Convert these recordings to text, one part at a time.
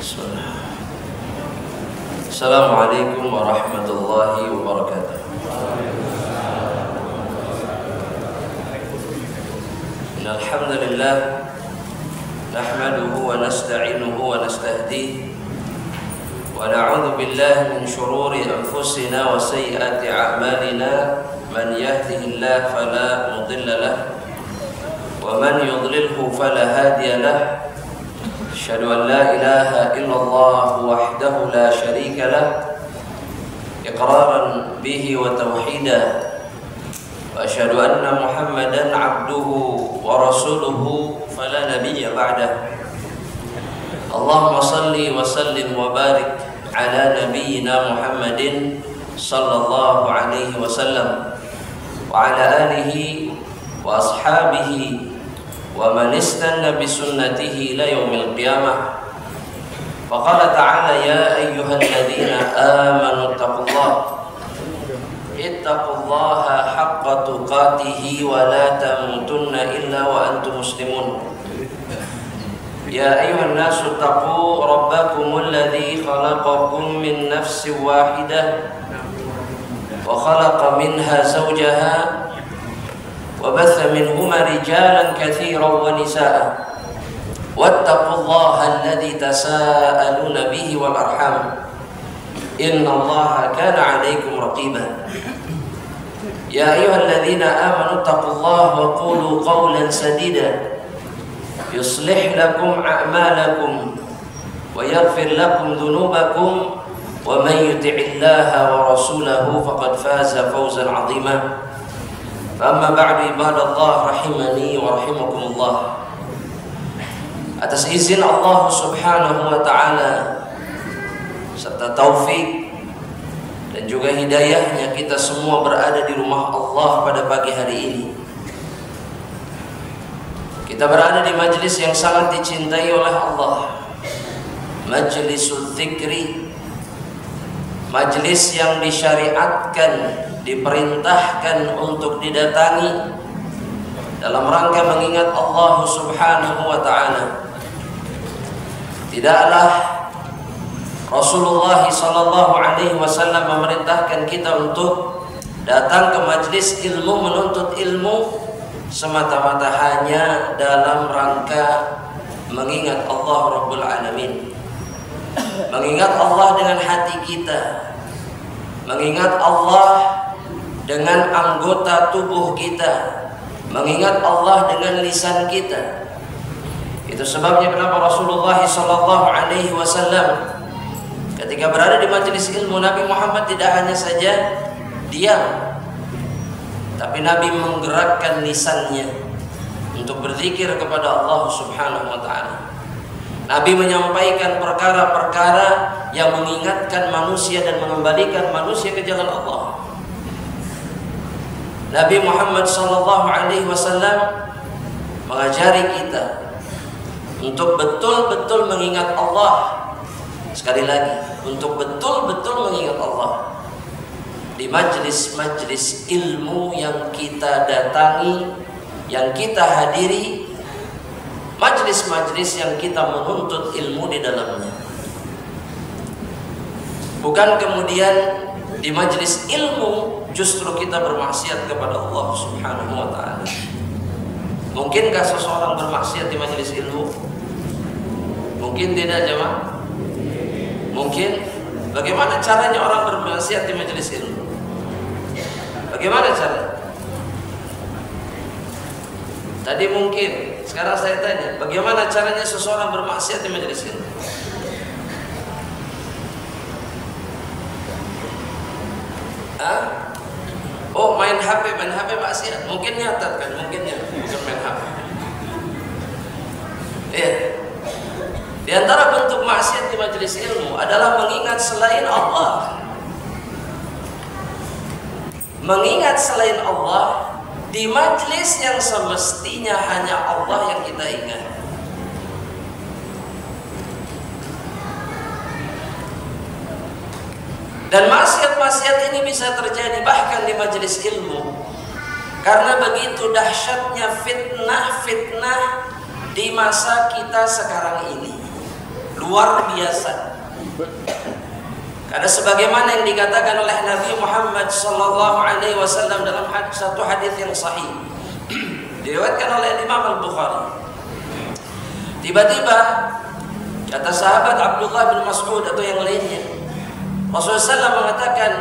Bismillah. Assalamualaikum warahmatullahi wabarakatuh. Innal hamdalillah nahmaduhu wa nasta'inuhu wa nastahdihi wa na'udzu billahi min shururi anfusina wa sayyiati a'malina. Man yahdihillahu fala mudilla lahu wa man yudlilhu fala hadiya lahu. Asyhadu an la ilaha illallah wahdahu la syarika lah iqraran bihi wa tauhida wa asyhadu anna Muhammadan abduhu wa rasuluhu fala nabiyya ba'dah. Allahumma salli wa sallim wa barik ala nabiyyina Muhammadin sallallahu alaihi wasallam wa ala alihi wa ashabihi wa man istanna bi sunnatihi ila yaumil qiyamah. Faqala ta'ala ya ayyuhalladzina amanu ittaqullaha haqqa tuqatih wa la tamutunna illa wa antum muslimun. Ya ayyuhan nasu taqu rabbakumul ladzi khalaqakum min nafsin wahidah wa khalaqa minha zawjaha وبث منهما رجالا كثيرا ونساء واتقوا الله الذي تساءلون به والأرحام إن الله كان عليكم رقيبا. يا أيها الذين آمنوا اتقوا الله وقولوا قولا سديدا يصلح لكم أعمالكم ويغفر لكم ذنوبكم ومن يطع الله ورسوله فقد فاز فوزا عظيما. Amma ba'du ibadallah rahimani wa rahimakumullah. Atas izin Allah subhanahu wa ta'ala serta taufik dan juga hidayahnya, kita semua berada di rumah Allah pada pagi hari ini. Kita berada di majlis yang sangat dicintai oleh Allah, Majlisul Dzikri, majlis yang disyariatkan, diperintahkan untuk didatangi dalam rangka mengingat Allah subhanahu wa ta'ala. Tidaklah Rasulullah sallallahu alaihi wasallam memerintahkan kita untuk datang ke majlis ilmu, menuntut ilmu semata-mata hanya dalam rangka mengingat Allah Rabbul Alamin, mengingat Allah dengan hati kita, mengingat Allah dengan anggota tubuh kita, mengingat Allah dengan lisan kita. Itu sebabnya kenapa Rasulullah sallallahu alaihi wasallam ketika berada di majelis ilmu, Nabi Muhammad tidak hanya saja diam, tapi Nabi menggerakkan lisannya untuk berzikir kepada Allah subhanahu wa ta'ala. Nabi menyampaikan perkara-perkara yang mengingatkan manusia dan mengembalikan manusia ke jalan Allah. Nabi Muhammad sallallahu alaihi wasallam mengajari kita untuk betul-betul mengingat Allah. Sekali lagi, untuk betul-betul mengingat Allah di majlis-majlis ilmu yang kita datangi, yang kita hadiri, majlis-majlis yang kita menuntut ilmu di dalamnya. Bukan kemudian di majlis ilmu justru kita bermaksiat kepada Allah subhanahu wa ta'ala. Mungkinkah seseorang bermaksiat di majlis ilmu? Mungkin tidak, jemaah? Mungkin. Bagaimana caranya orang bermaksiat di majlis ilmu? Bagaimana caranya? Tadi mungkin, sekarang saya tanya, bagaimana caranya seseorang bermaksiat di majlis ilmu? Oh, main HP maksiat. Mungkin nyatat kan, mungkin ya, bukan main HP. Iya. Di antara bentuk maksiat di majelis ilmu adalah mengingat selain Allah. Mengingat selain Allah di majelis yang semestinya hanya Allah yang kita ingat. Dan maksiat-maksiat ini bisa terjadi bahkan di majelis ilmu, karena begitu dahsyatnya fitnah-fitnah di masa kita sekarang ini. luar biasa. Karena sebagaimana yang dikatakan oleh Nabi Muhammad sallallahu alaihi wasallam dalam satu hadis yang sahih diriwayatkan oleh Imam Al-Bukhari. Tiba-tiba kata sahabat Abdullah bin Mas'ud atau yang lainnya, Rasulullah SAW mengatakan,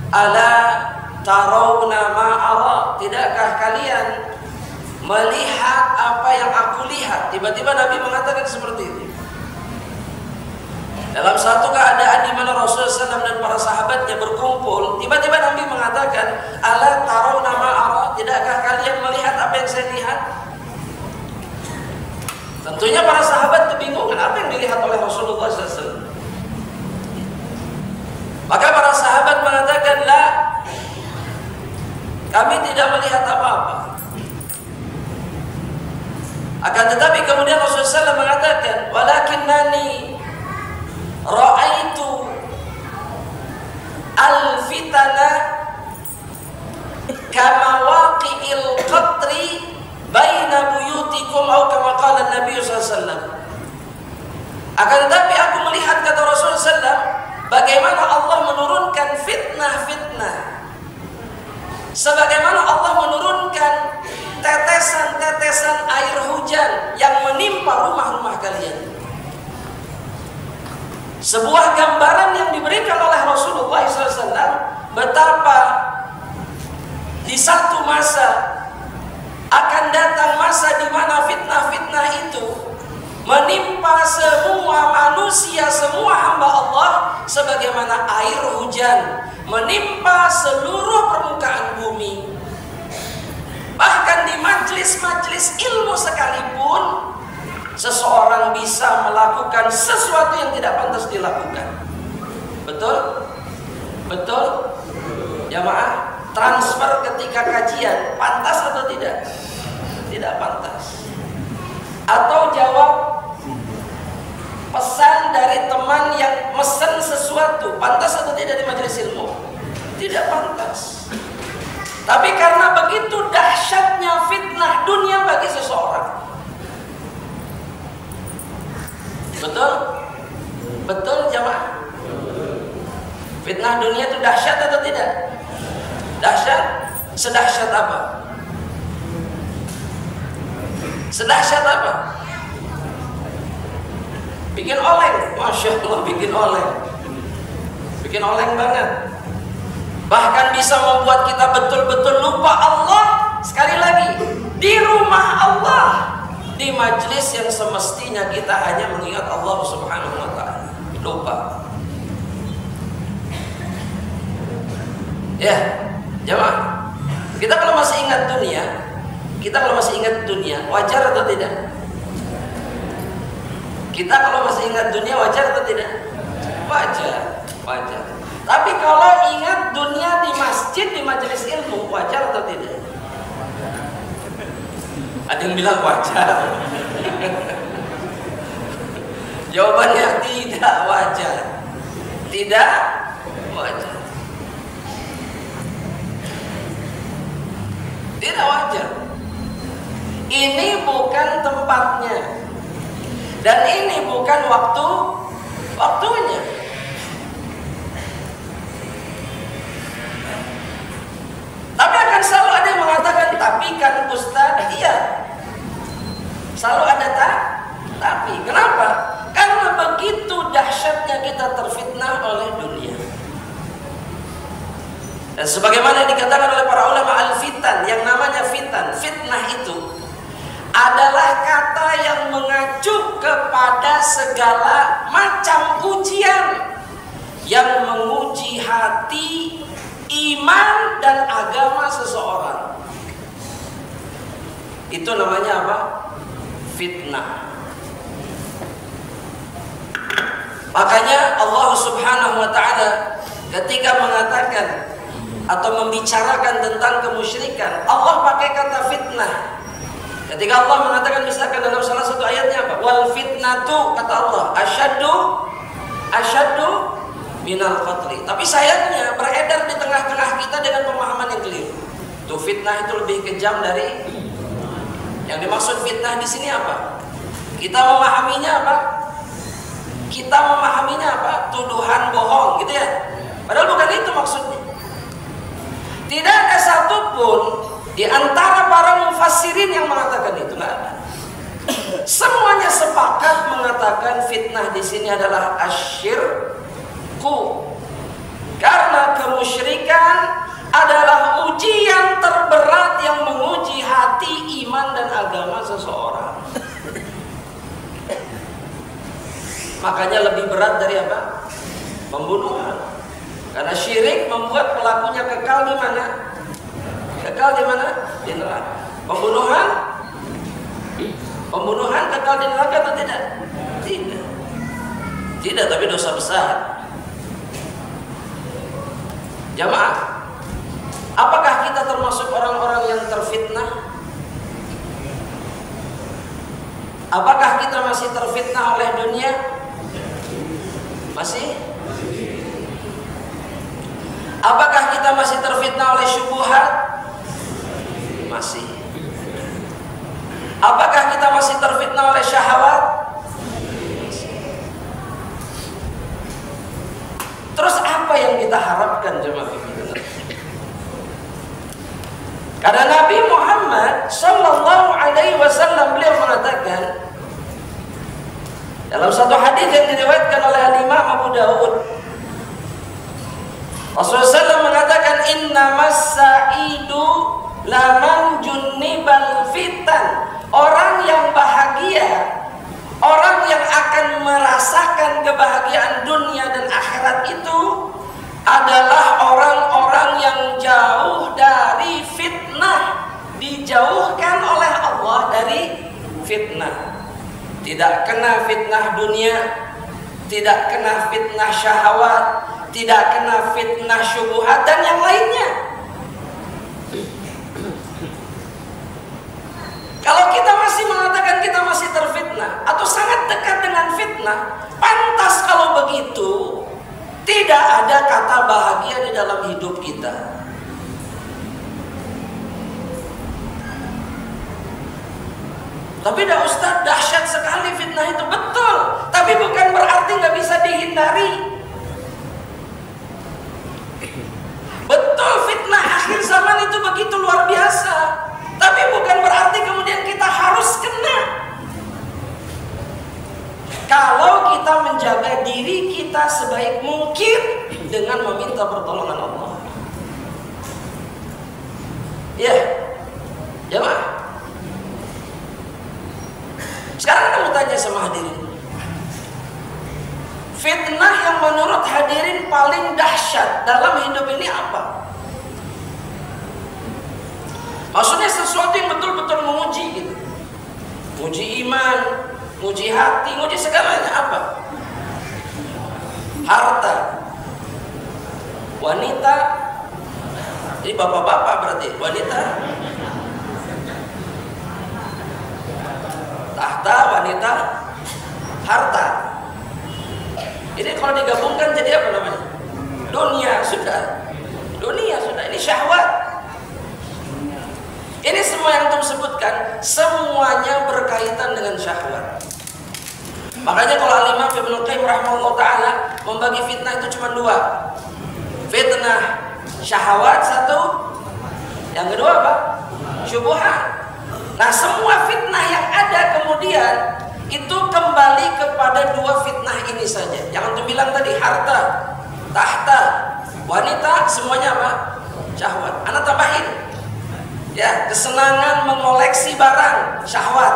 "Ala tarawna ma ara?" Tidakkah kalian melihat apa yang aku lihat? Tiba-tiba Nabi mengatakan seperti itu. Dalam satu keadaan di mana Rasulullah SAW dan para sahabatnya berkumpul, tiba-tiba Nabi mengatakan, "Ala tarawna ma ara?" Tidakkah kalian melihat apa yang saya lihat? Tentunya para sahabat kebingungan apa yang dilihat oleh Rasulullah SAW. Maka para sahabat mengatakan, "La, kami tidak melihat apa-apa." Akan tetapi kemudian Rasulullah SAW mengatakan, "Walakinnani ra'aitu al-fitana kama waqi'il qatri baina buyutikum," atau kama qala Nabi sallallahu alaihi wasallam. Akan tetapi aku melihat, kata Rasulullah SAW, bagaimana Allah menurunkan fitnah-fitnah, sebagaimana Allah menurunkan tetesan-tetesan air hujan yang menimpa rumah-rumah kalian. Sebuah gambaran yang diberikan oleh Rasulullah SAW betapa di satu masa akan datang masa di mana fitnah-fitnah itu menimpa semua manusia, semua hamba Allah, sebagaimana air hujan menimpa seluruh permukaan bumi. Bahkan di majelis-majelis ilmu sekalipun, seseorang bisa melakukan sesuatu yang tidak pantas dilakukan. Betul? Betul? Jamaah, transfer ketika kajian pantas atau tidak? Tidak pantas. Atau jawab pesan dari teman yang mesen sesuatu, pantas atau tidak di majelis ilmu? Tidak pantas. Tapi karena begitu dahsyatnya fitnah dunia bagi seseorang. Betul? Betul jamaah? Fitnah dunia itu dahsyat atau tidak? Dahsyat? Sedahsyat apa? Sedahsyat apa? Bikin oleng. Masya Allah, bikin oleng. Bikin oleng banget. Bahkan bisa membuat kita betul-betul lupa Allah. Sekali lagi, di rumah Allah, di majelis yang semestinya kita hanya mengingat Allah Subhanahu wa ta'ala, lupa. Ya, jemaah, kita kalau masih ingat dunia, wajar atau tidak? Kita kalau masih ingat dunia, wajar atau tidak? Wajar, wajar. Tapi kalau ingat dunia di masjid, di majelis ilmu, wajar atau tidak? Ada yang bilang wajar. Jawabannya tidak wajar. Tidak wajar. Tidak wajar. Ini bukan tempatnya. Dan ini bukan waktunya. Tapi akan selalu ada yang mengatakan, tapi kan Ustaz, iya. Selalu ada tapi. Kenapa? Karena begitu dahsyatnya kita terfitnah oleh dunia. Dan sebagaimana dikatakan oleh para ulama al-fitan, yang namanya fitnah itu adalah kata yang mengacu kepada segala macam ujian yang menguji hati, iman dan agama seseorang. Itu namanya apa? Fitnah. Makanya Allah Subhanahu wa ta'ala ketika mengatakan atau membicarakan tentang kemusyrikan, Allah pakai kata fitnah. Ketika Allah mengatakan misalkan dalam salah satu ayatnya apa? Wal fitnatu, kata Allah, asyaddu minal qatli. Tapi sayangnya beredar di tengah-tengah kita dengan pemahaman yang keliru. Tuh, fitnah itu lebih kejam dari. Yang dimaksud fitnah di sini apa? Kita memahaminya apa? kita memahaminya apa? Tuduhan bohong gitu ya. Padahal bukan itu maksudnya. Tidak ada satupun di antara para mufassirin yang mengatakan itu, nggak ada. Semuanya sepakat mengatakan fitnah di sini adalah asyirku. Karena kemusyrikan adalah ujian terberat yang menguji hati, iman dan agama seseorang. Makanya lebih berat dari apa? Pembunuhan. Karena syirik membuat pelakunya kekal di mana? Kekal di mana? Di neraka. Pembunuhan? Pembunuhan kekal di neraka atau tidak? Tidak. Tidak, tapi dosa besar. Jamaah, apakah kita termasuk orang-orang yang terfitnah? Apakah kita masih terfitnah oleh dunia? Masih? Apakah kita masih terfitnah oleh syubhat? Masih. Apakah kita masih terfitnah oleh syahwat? Terus apa yang kita harapkan jemaah? Karena Nabi Muhammad Sallallahu Alaihi Wasallam beliau mengatakan dalam satu hadis yang diriwayatkan oleh Imam Abu Dawud, Rasulullah SAW mengatakan innamas sa'idu laman junnibal fitan. Orang yang bahagia, orang yang akan merasakan kebahagiaan dunia dan akhirat itu adalah orang-orang yang jauh dari fitnah, dijauhkan oleh Allah dari fitnah. Tidak kena fitnah dunia, tidak kena fitnah syahwat, tidak kena fitnah syubhat dan yang lainnya. Kalau kita masih mengatakan kita masih terfitnah atau sangat dekat dengan fitnah, pantas kalau begitu tidak ada kata bahagia di dalam hidup kita. Tapi dah Ustaz, dahsyat sekali fitnah itu, betul. Tapi bukan berarti nggak bisa dihindari. Betul, fitnah akhir zaman itu begitu luar biasa. Tapi bukan berarti kemudian kita harus kena. Kalau kita menjaga diri kita sebaik mungkin dengan meminta pertolongan Allah. Ya, jemaah. Sekarang kamu tanya sama hadirin, fitnah yang menurut hadirin paling dahsyat dalam hidup ini apa? Maksudnya sesuatu yang betul-betul menguji gitu. Menguji iman, menguji hati, menguji segalanya apa? Harta, wanita. Jadi bapak-bapak berarti wanita, tahta, wanita, harta. Ini kalau digabungkan jadi apa namanya? Dunia sudah. Dunia sudah. Ini syahwat. Ini semua yang antum sebutkan semuanya berkaitan dengan syahwat. Makanya kalau Al-Imam Ibnu Qayyim rahimahullah taala membagi fitnah itu cuma dua. Fitnah syahwat satu, yang kedua apa? Syubhat. Nah, semua fitnah yang ada kemudian itu kembali kepada dua fitnah ini saja. Jangan tuh bilang tadi harta, tahta, wanita, semuanya apa? Syahwat. Anak tambahin. Ya, kesenangan mengoleksi barang, syahwat.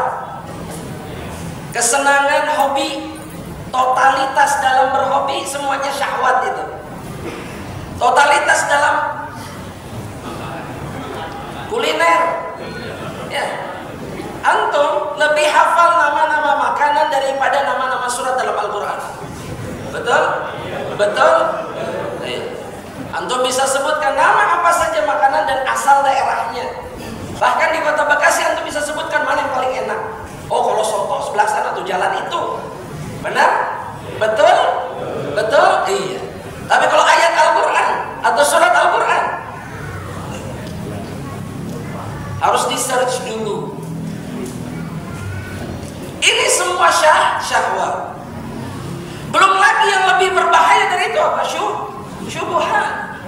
Kesenangan hobi, totalitas dalam berhobi, semuanya syahwat itu. Totalitas dalam kuliner. Ya. Antum lebih hafal nama-nama makanan daripada nama-nama surat dalam Al-Quran. Betul? Betul? Antum bisa sebutkan nama apa saja makanan dan asal daerahnya. Bahkan di kota Bekasi antum bisa sebutkan mana yang paling enak. Oh, kalau soto sebelah sana tuh jalan itu. Benar? Betul? Betul? Iya. Tapi kalau ayat Al-Quran atau surat Al-Quran harus di search dulu. Ini semua syahwat. apa? Syubhat.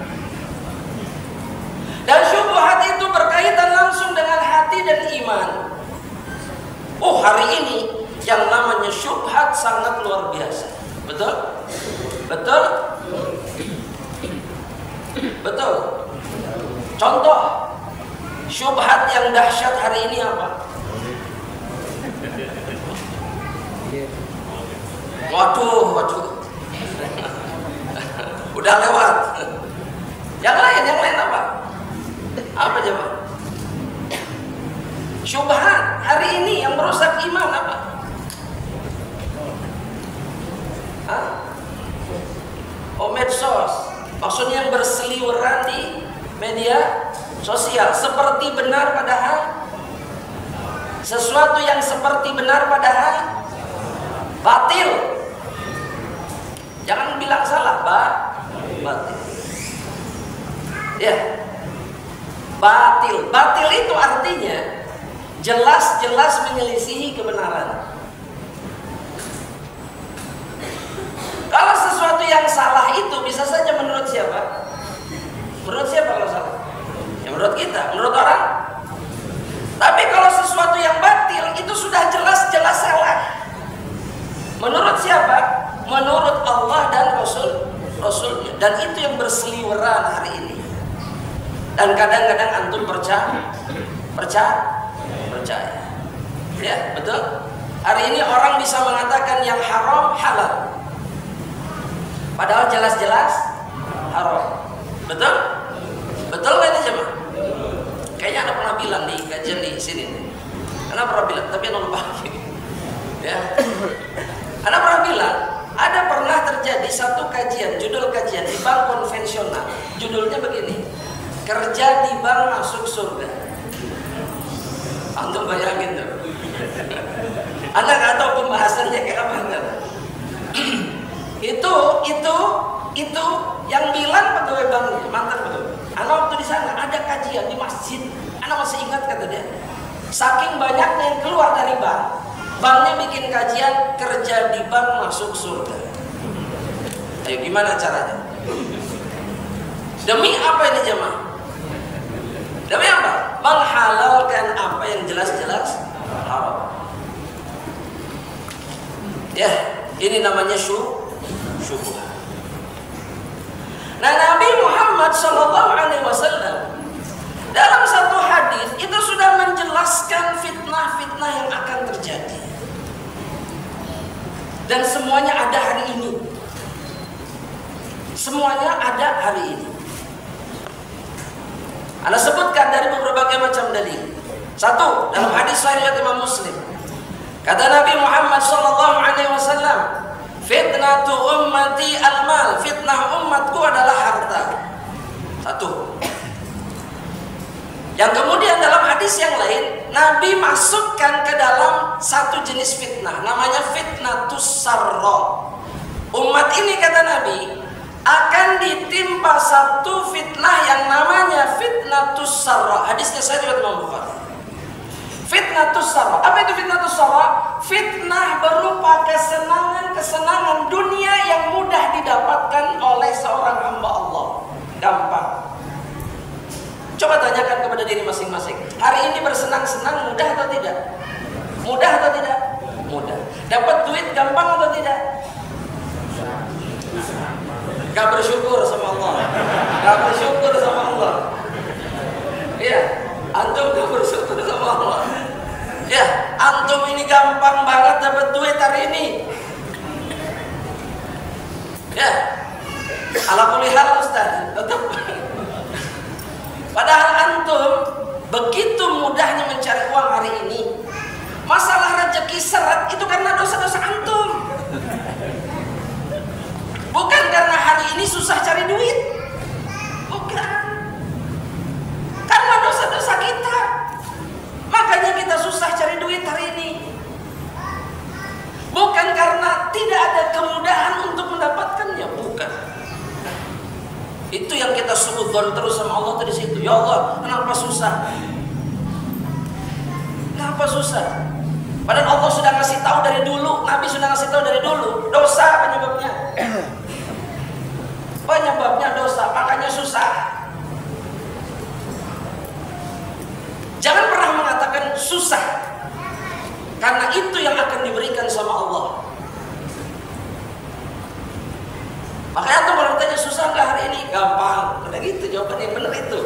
Dan syubhat itu berkaitan langsung dengan hati dan iman. Oh, hari ini yang namanya syubhat sangat luar biasa. Betul? Betul? Betul. Contoh syubhat yang dahsyat hari ini apa? Waduh. Udah lewat. Yang lain apa? Apa coba? Syubhat hari ini yang merusak iman apa? Oh, medsos. Maksudnya yang berseliweran di media sosial seperti benar padahal sesuatu yang seperti benar padahal batil. Jangan bilang salah, batil. Ya. Batil. Batil itu artinya jelas-jelas menyelisihi kebenaran. Kalau sesuatu yang salah itu bisa saja menurut siapa? Menurut siapa kalau salah? Ya menurut kita, menurut orang. Tapi kalau sesuatu yang batil itu sudah jelas-jelas salah. Menurut siapa? Menurut Allah dan Rasulnya. Dan itu yang berseliweran hari ini. Dan kadang-kadang antum percaya. Ya, betul? Hari ini orang bisa mengatakan yang haram halal. Padahal jelas-jelas haram. Betul? Betul kan ini jemaah? Kayaknya Anda pernah bilang di kajian di sini. Anda pernah bilang, tapi Anda lupa. Ya. Anda pernah bilang, ada pernah terjadi satu kajian, judul kajian di bank konvensional. Judulnya begini, kerja di bank masuk surga. Antum bayangin tuh. Anda nggak tahu pembahasannya kayak apa enggak? itu yang bilang pegawai banknya, mantan pegawai. Anda waktu di sana ada kajian di masjid. Anda masih ingat kata dia? Saking banyaknya yang keluar dari bank, banknya bikin kajian kerja di bank masuk surga. Ayo gimana caranya? Demi apa ini jemaah? Demi apa? Menghalalkan apa yang jelas-jelas haram. Ya, ini namanya syubhat. Nah, Nabi Muhammad SAW dalam satu hadis itu sudah menjelaskan fitnah-fitnah yang akan terjadi. Dan semuanya ada hari ini. Semuanya ada hari ini. Anda sebutkan dari berbagai macam dalil. Satu, dalam hadis sahih riwayat Imam Muslim. Kata Nabi Muhammad SAW, fitnatu ummati al-mal, fitnah umatku adalah harta. Satu. Yang kemudian dalam hadis yang lain, Nabi masukkan ke dalam satu jenis fitnah, namanya fitnatus sarra. Umat ini kata Nabi akan ditimpa satu fitnah yang namanya fitnatus sarra. Hadisnya saya riwayat Imam Bukhari. Fitnatus sarra. Apa itu fitnatus sarra? Fitnah berupa kesenangan dunia yang mudah didapatkan oleh seorang hamba Allah. Gampang. Coba tanyakan kepada diri masing-masing. Hari ini bersenang-senang mudah atau tidak? Mudah atau tidak? Mudah. Dapat duit gampang atau tidak? Gak bersyukur sama Allah. Gak bersyukur sama Allah. Iya, antum gak bersyukur sama Allah. Ya, antum ini gampang banget dapat duit hari ini. Ya, ala kulli hal Ustaz, tetap. Padahal antum begitu mudahnya mencari uang hari ini. Masalah rezeki seret itu karena dosa-dosa antum. Bukan karena hari ini susah cari duit. Bukan. Karena dosa-dosa kita. Makanya kita susah cari duit hari ini. Bukan karena tidak ada kemudahan untuk mendapatkannya. Bukan. Itu yang kita suudzon terus sama Allah tadi situ. Ya Allah, kenapa susah? Kenapa susah? Padahal Allah sudah ngasih tahu dari dulu, Nabi sudah ngasih tahu dari dulu, dosa penyebabnya. Gampang. Udah gitu jawaban yang benar itu.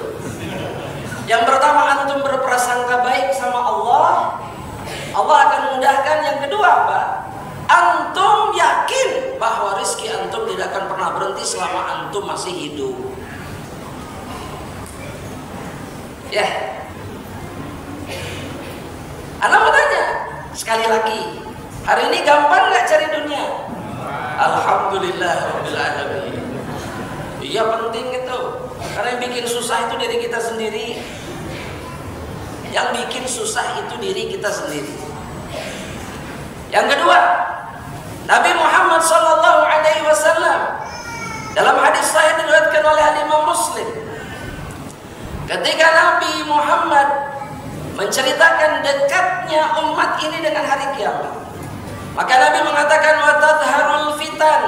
Yang pertama, antum berprasangka baik sama Allah, Allah akan mudahkan. Yang kedua apa? Antum yakin bahwa rezeki antum tidak akan pernah berhenti selama antum masih hidup. Ya. Ana mau tanya sekali lagi, hari ini gampang nggak cari dunia? Alhamdulillah rabbil alamin. Iya penting itu. Karena yang bikin susah itu diri kita sendiri. Yang bikin susah itu diri kita sendiri. Yang kedua, Nabi Muhammad SAW dalam hadis sahih diriwayatkan oleh Imam Muslim, ketika Nabi Muhammad menceritakan dekatnya umat ini dengan hari kiamat, maka Nabi mengatakan wa tadharul fitan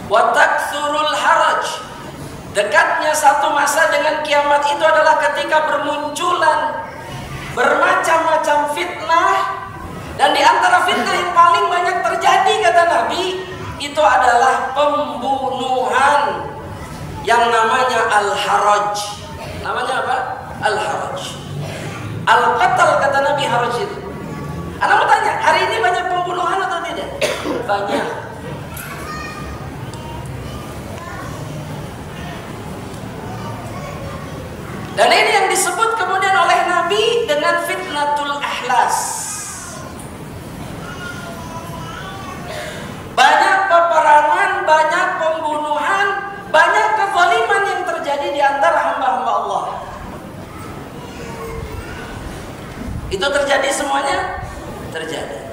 wa takthurul haraj. Dekatnya satu masa dengan kiamat itu adalah ketika bermunculan bermacam-macam fitnah, dan di antara fitnah yang paling banyak terjadi kata Nabi itu adalah pembunuhan yang namanya al-haraj. Namanya apa? Al-haraj. Al-qatal kata Nabi haraj itu. Anda mau tanya, hari ini banyak pembunuhan atau tidak? Banyak. Dan ini yang disebut kemudian oleh Nabi dengan fitnatul ahlas. Banyak peperangan, banyak pembunuhan, banyak kezaliman yang terjadi di antara hamba-hamba Allah. Itu terjadi semuanya? Terjadi.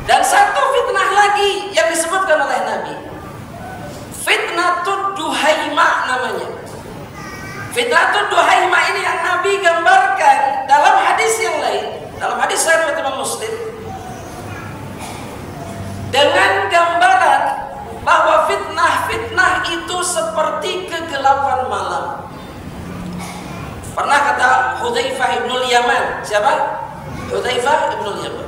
Dan satu fitnah lagi yang disebutkan oleh Nabi, fitnatul duhaima namanya. Fitnatul duhaima ini yang Nabi gambarkan dalam hadis yang lain, dalam hadis sahih riwayat Imam Muslim, dengan gambaran bahwa fitnah-fitnah itu seperti kegelapan malam. Pernah kata Hudzaifah ibnul Yaman. Siapa? Hudzaifah ibnul Yaman.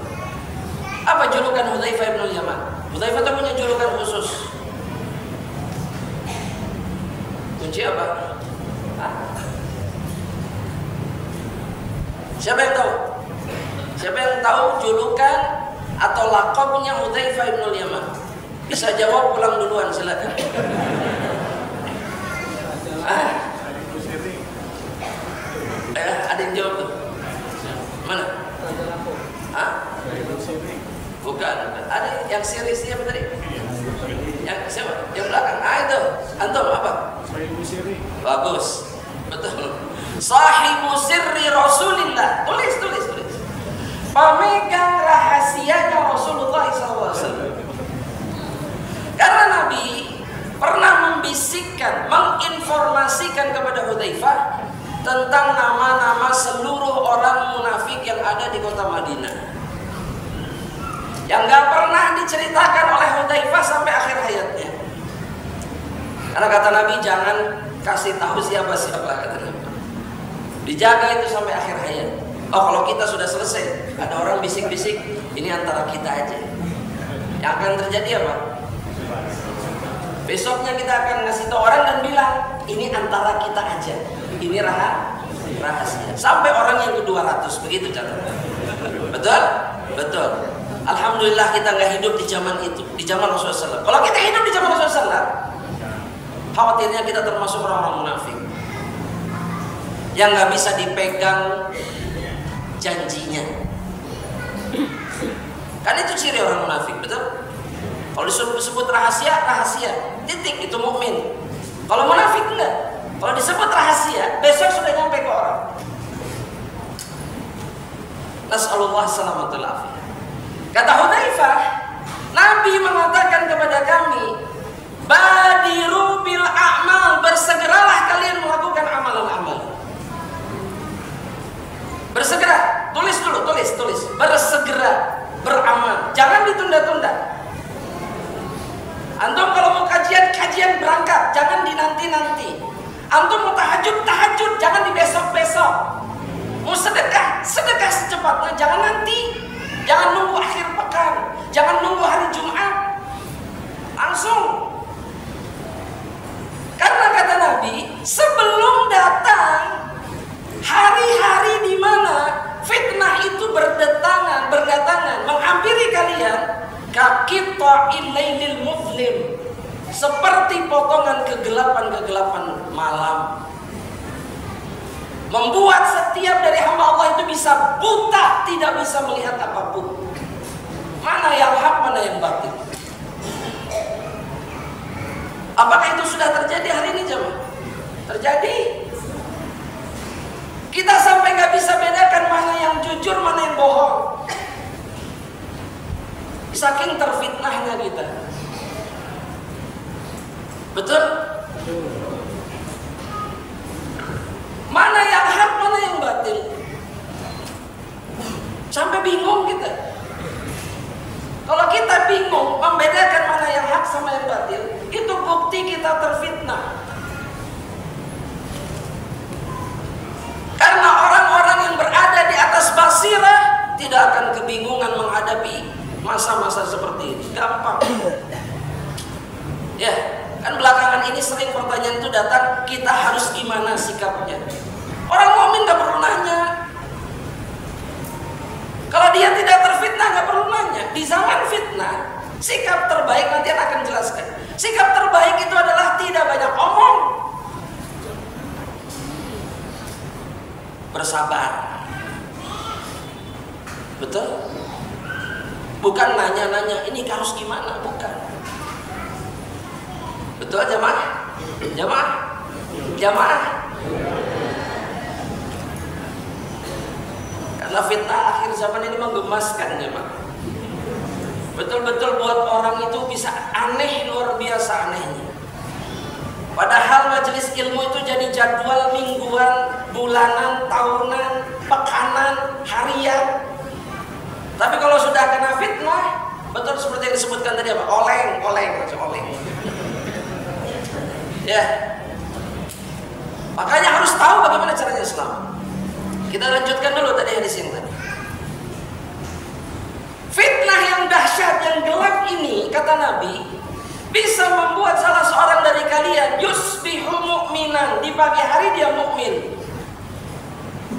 Apa julukan Hudzaifah ibnul Yaman? Hudzaifah itu punya julukan khusus. Kunci apa? Siapa yang tahu? Siapa yang tahu julukan atau lakabnya Hudzaifah ibnul Yaman? Bisa jawab, pulang duluan silakan. Ada yang jawab tuh? Mana? Bukan. Ada yang serius siapa tadi? Yang siapa? Yang belakang. Itu. Antum apa? Bagus. Betul. Sahibu sirri Rasulillah. Tulis. Pemegang rahasianya Rasulullah SAW. Karena Nabi pernah membisikkan, menginformasikan kepada Hudzaifah tentang nama-nama seluruh orang munafik yang ada di kota Madinah, yang gak pernah diceritakan oleh Hudzaifah sampai akhir hayatnya. Karena kata Nabi, jangan kasih tahu siapa-siapa, kata Nabi. Dijaga itu sampai akhir hayat. Oh, kalau kita sudah selesai, ada orang bisik-bisik, ini antara kita aja. Yang akan terjadi apa? Besoknya kita akan ngasih tahu orang dan bilang, ini antara kita aja. Ini rahasia. Sampai orang yang ke-200, begitu catatan. Betul? Betul. Alhamdulillah kita nggak hidup di zaman itu, di zaman Rasulullah SAW. Kalau kita hidup di zaman Rasulullah SAW, khawatirnya kita termasuk orang-orang munafik yang nggak bisa dipegang janjinya. Kan itu ciri orang munafik, betul? Kalau disebut rahasia, titik, itu mukmin. Kalau munafik enggak. Kalau disebut rahasia, besok sudah nyampe ke orang. Nas'alullah salamatul afiyah. Kata Hudzaifah, Nabi mengatakan kepada kami, badiru bil a'mal, bersegeralah kalian melakukan amalan-amalan. Bersegera, tulis dulu, tulis. Bersegera beramal, jangan ditunda-tunda. Antum kalau mau kajian berangkat, jangan dinanti-nanti. Antum mau tahajud, jangan di besok-besok. Mau sedekah secepatnya, jangan nanti. Jangan nunggu akhir pekan, jangan nunggu hari Jumat. Langsung. muslim seperti potongan kegelapan-kegelapan malam, membuat setiap dari hamba Allah itu bisa buta, tidak bisa melihat apapun. Mana yang hak, mana yang batil. Apakah itu sudah terjadi hari ini, jemaah? Terjadi. Kita sampai nggak bisa bedakan mana yang jujur, mana yang bohong. Saking terfitnahnya kita. Betul? Mana yang hak, mana yang batil. Sampai bingung kita. Kalau kita bingung membedakan mana yang hak sama yang batil, itu bukti kita terfitnah. Karena orang-orang yang berada di atas basirah tidak akan kebingungan menghadapi masa-masa seperti ini. Gampang. Ya, kan belakangan ini sering pertanyaan itu datang, kita harus gimana sikapnya? Orang mukmin gak perlu nanya. Kalau dia tidak terfitnah gak perlu nanya. Di zaman fitnah, sikap terbaik nanti akan jelaskan. Sikap terbaik itu adalah tidak banyak omong, bersabar. Betul? Bukan nanya-nanya ini harus gimana, bukan. Betul jamaah? Jamaah? Jamaah? Karena fitnah akhir zaman ini menggemaskan jemaah. Betul-betul buat orang itu bisa aneh, luar biasa anehnya. Padahal majelis ilmu itu jadi jadwal mingguan, bulanan, tahunan, pekanan, harian. Tapi kalau sudah kena fitnah, betul seperti yang disebutkan tadi apa? Oleng. Ya. Makanya harus tahu bagaimana caranya Islam. Kita lanjutkan dulu tadi hadis yang tadi. Fitnah yang dahsyat, yang gelap ini, kata Nabi, bisa membuat salah seorang dari kalian yusbihu mu'minan, di pagi hari dia mukmin,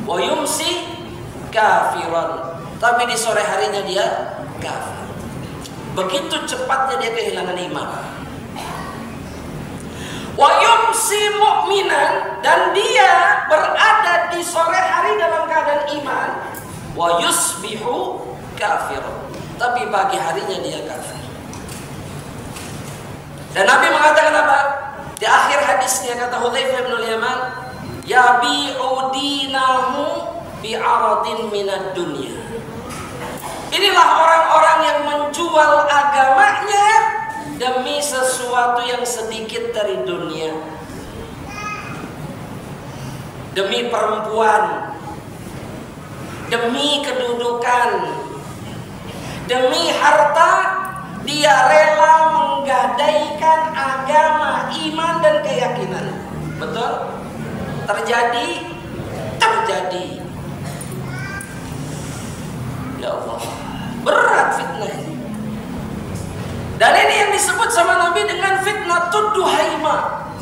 wa yumsi kafiran, tapi di sore harinya dia kafir. Begitu cepatnya dia kehilangan iman. Wa yumsi mu'minan, dan dia berada di sore hari dalam keadaan iman. Wa yusbihu kafir, tapi pagi harinya dia kafir. Dan Nabi mengatakan apa? Di akhir hadisnya kata Hudzaifah bin Yaman, yabi'u dinahu bi'aradin minad dunya. Inilah orang-orang yang menjual agamanya demi sesuatu yang sedikit dari dunia, demi perempuan, demi kedudukan, demi harta. Dia rela menggadaikan agama, iman dan keyakinan. Betul? Terjadi. Ya Allah, berat fitnah ini. Dan ini yang disebut sama Nabi dengan fitnah tudduhaima.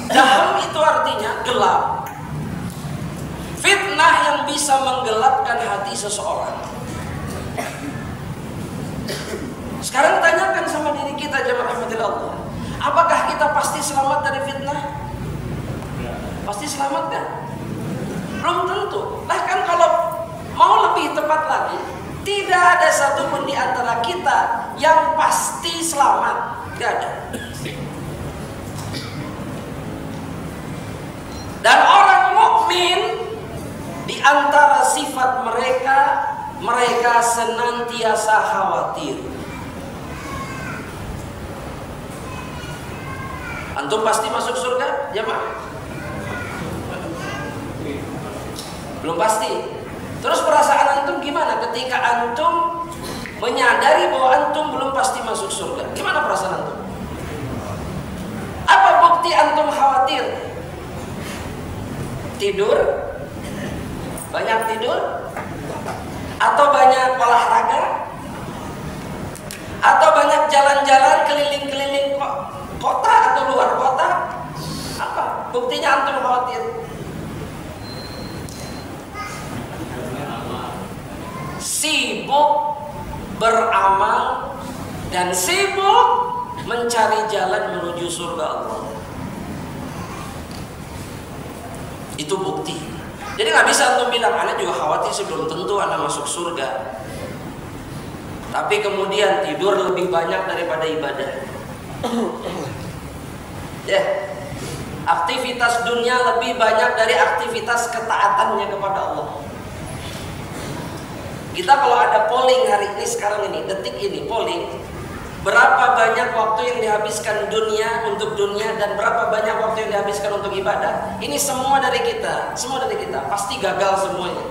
Daham itu artinya gelap. Fitnah yang bisa menggelapkan hati seseorang. Sekarang tanyakan sama diri kita, jemaah rahmatillah Allah, apakah kita pasti selamat dari fitnah? Pasti selamat kan? Belum tentu. Bahkan kalau mau lebih tepat lagi, tidak ada satupun di antara kita yang pasti selamat. Tidak ada. Dan orang mukmin, di antara sifat mereka senantiasa khawatir. Antum pasti masuk surga, jemaah? Belum pasti. Terus perasaan antum gimana ketika antum menyadari bahwa antum belum pasti masuk surga? Gimana perasaan antum? Apa bukti antum khawatir? Tidur? Banyak tidur? Atau banyak olahraga? Atau banyak jalan-jalan keliling-keliling kota atau luar kota? Apa buktinya antum khawatir? Sibuk beramal dan sibuk mencari jalan menuju surga Allah. Itu bukti. Jadi nggak bisa untuk bilang, anak juga khawatir sih belum tentu anak masuk surga. Tapi kemudian tidur lebih banyak daripada ibadah. Ya, aktivitas dunia lebih banyak dari aktivitas ketaatannya kepada Allah. Kita kalau ada polling hari ini, sekarang ini, detik ini polling, berapa banyak waktu yang dihabiskan dunia untuk dunia dan berapa banyak waktu yang dihabiskan untuk ibadah? Ini semua dari kita, pasti gagal semuanya.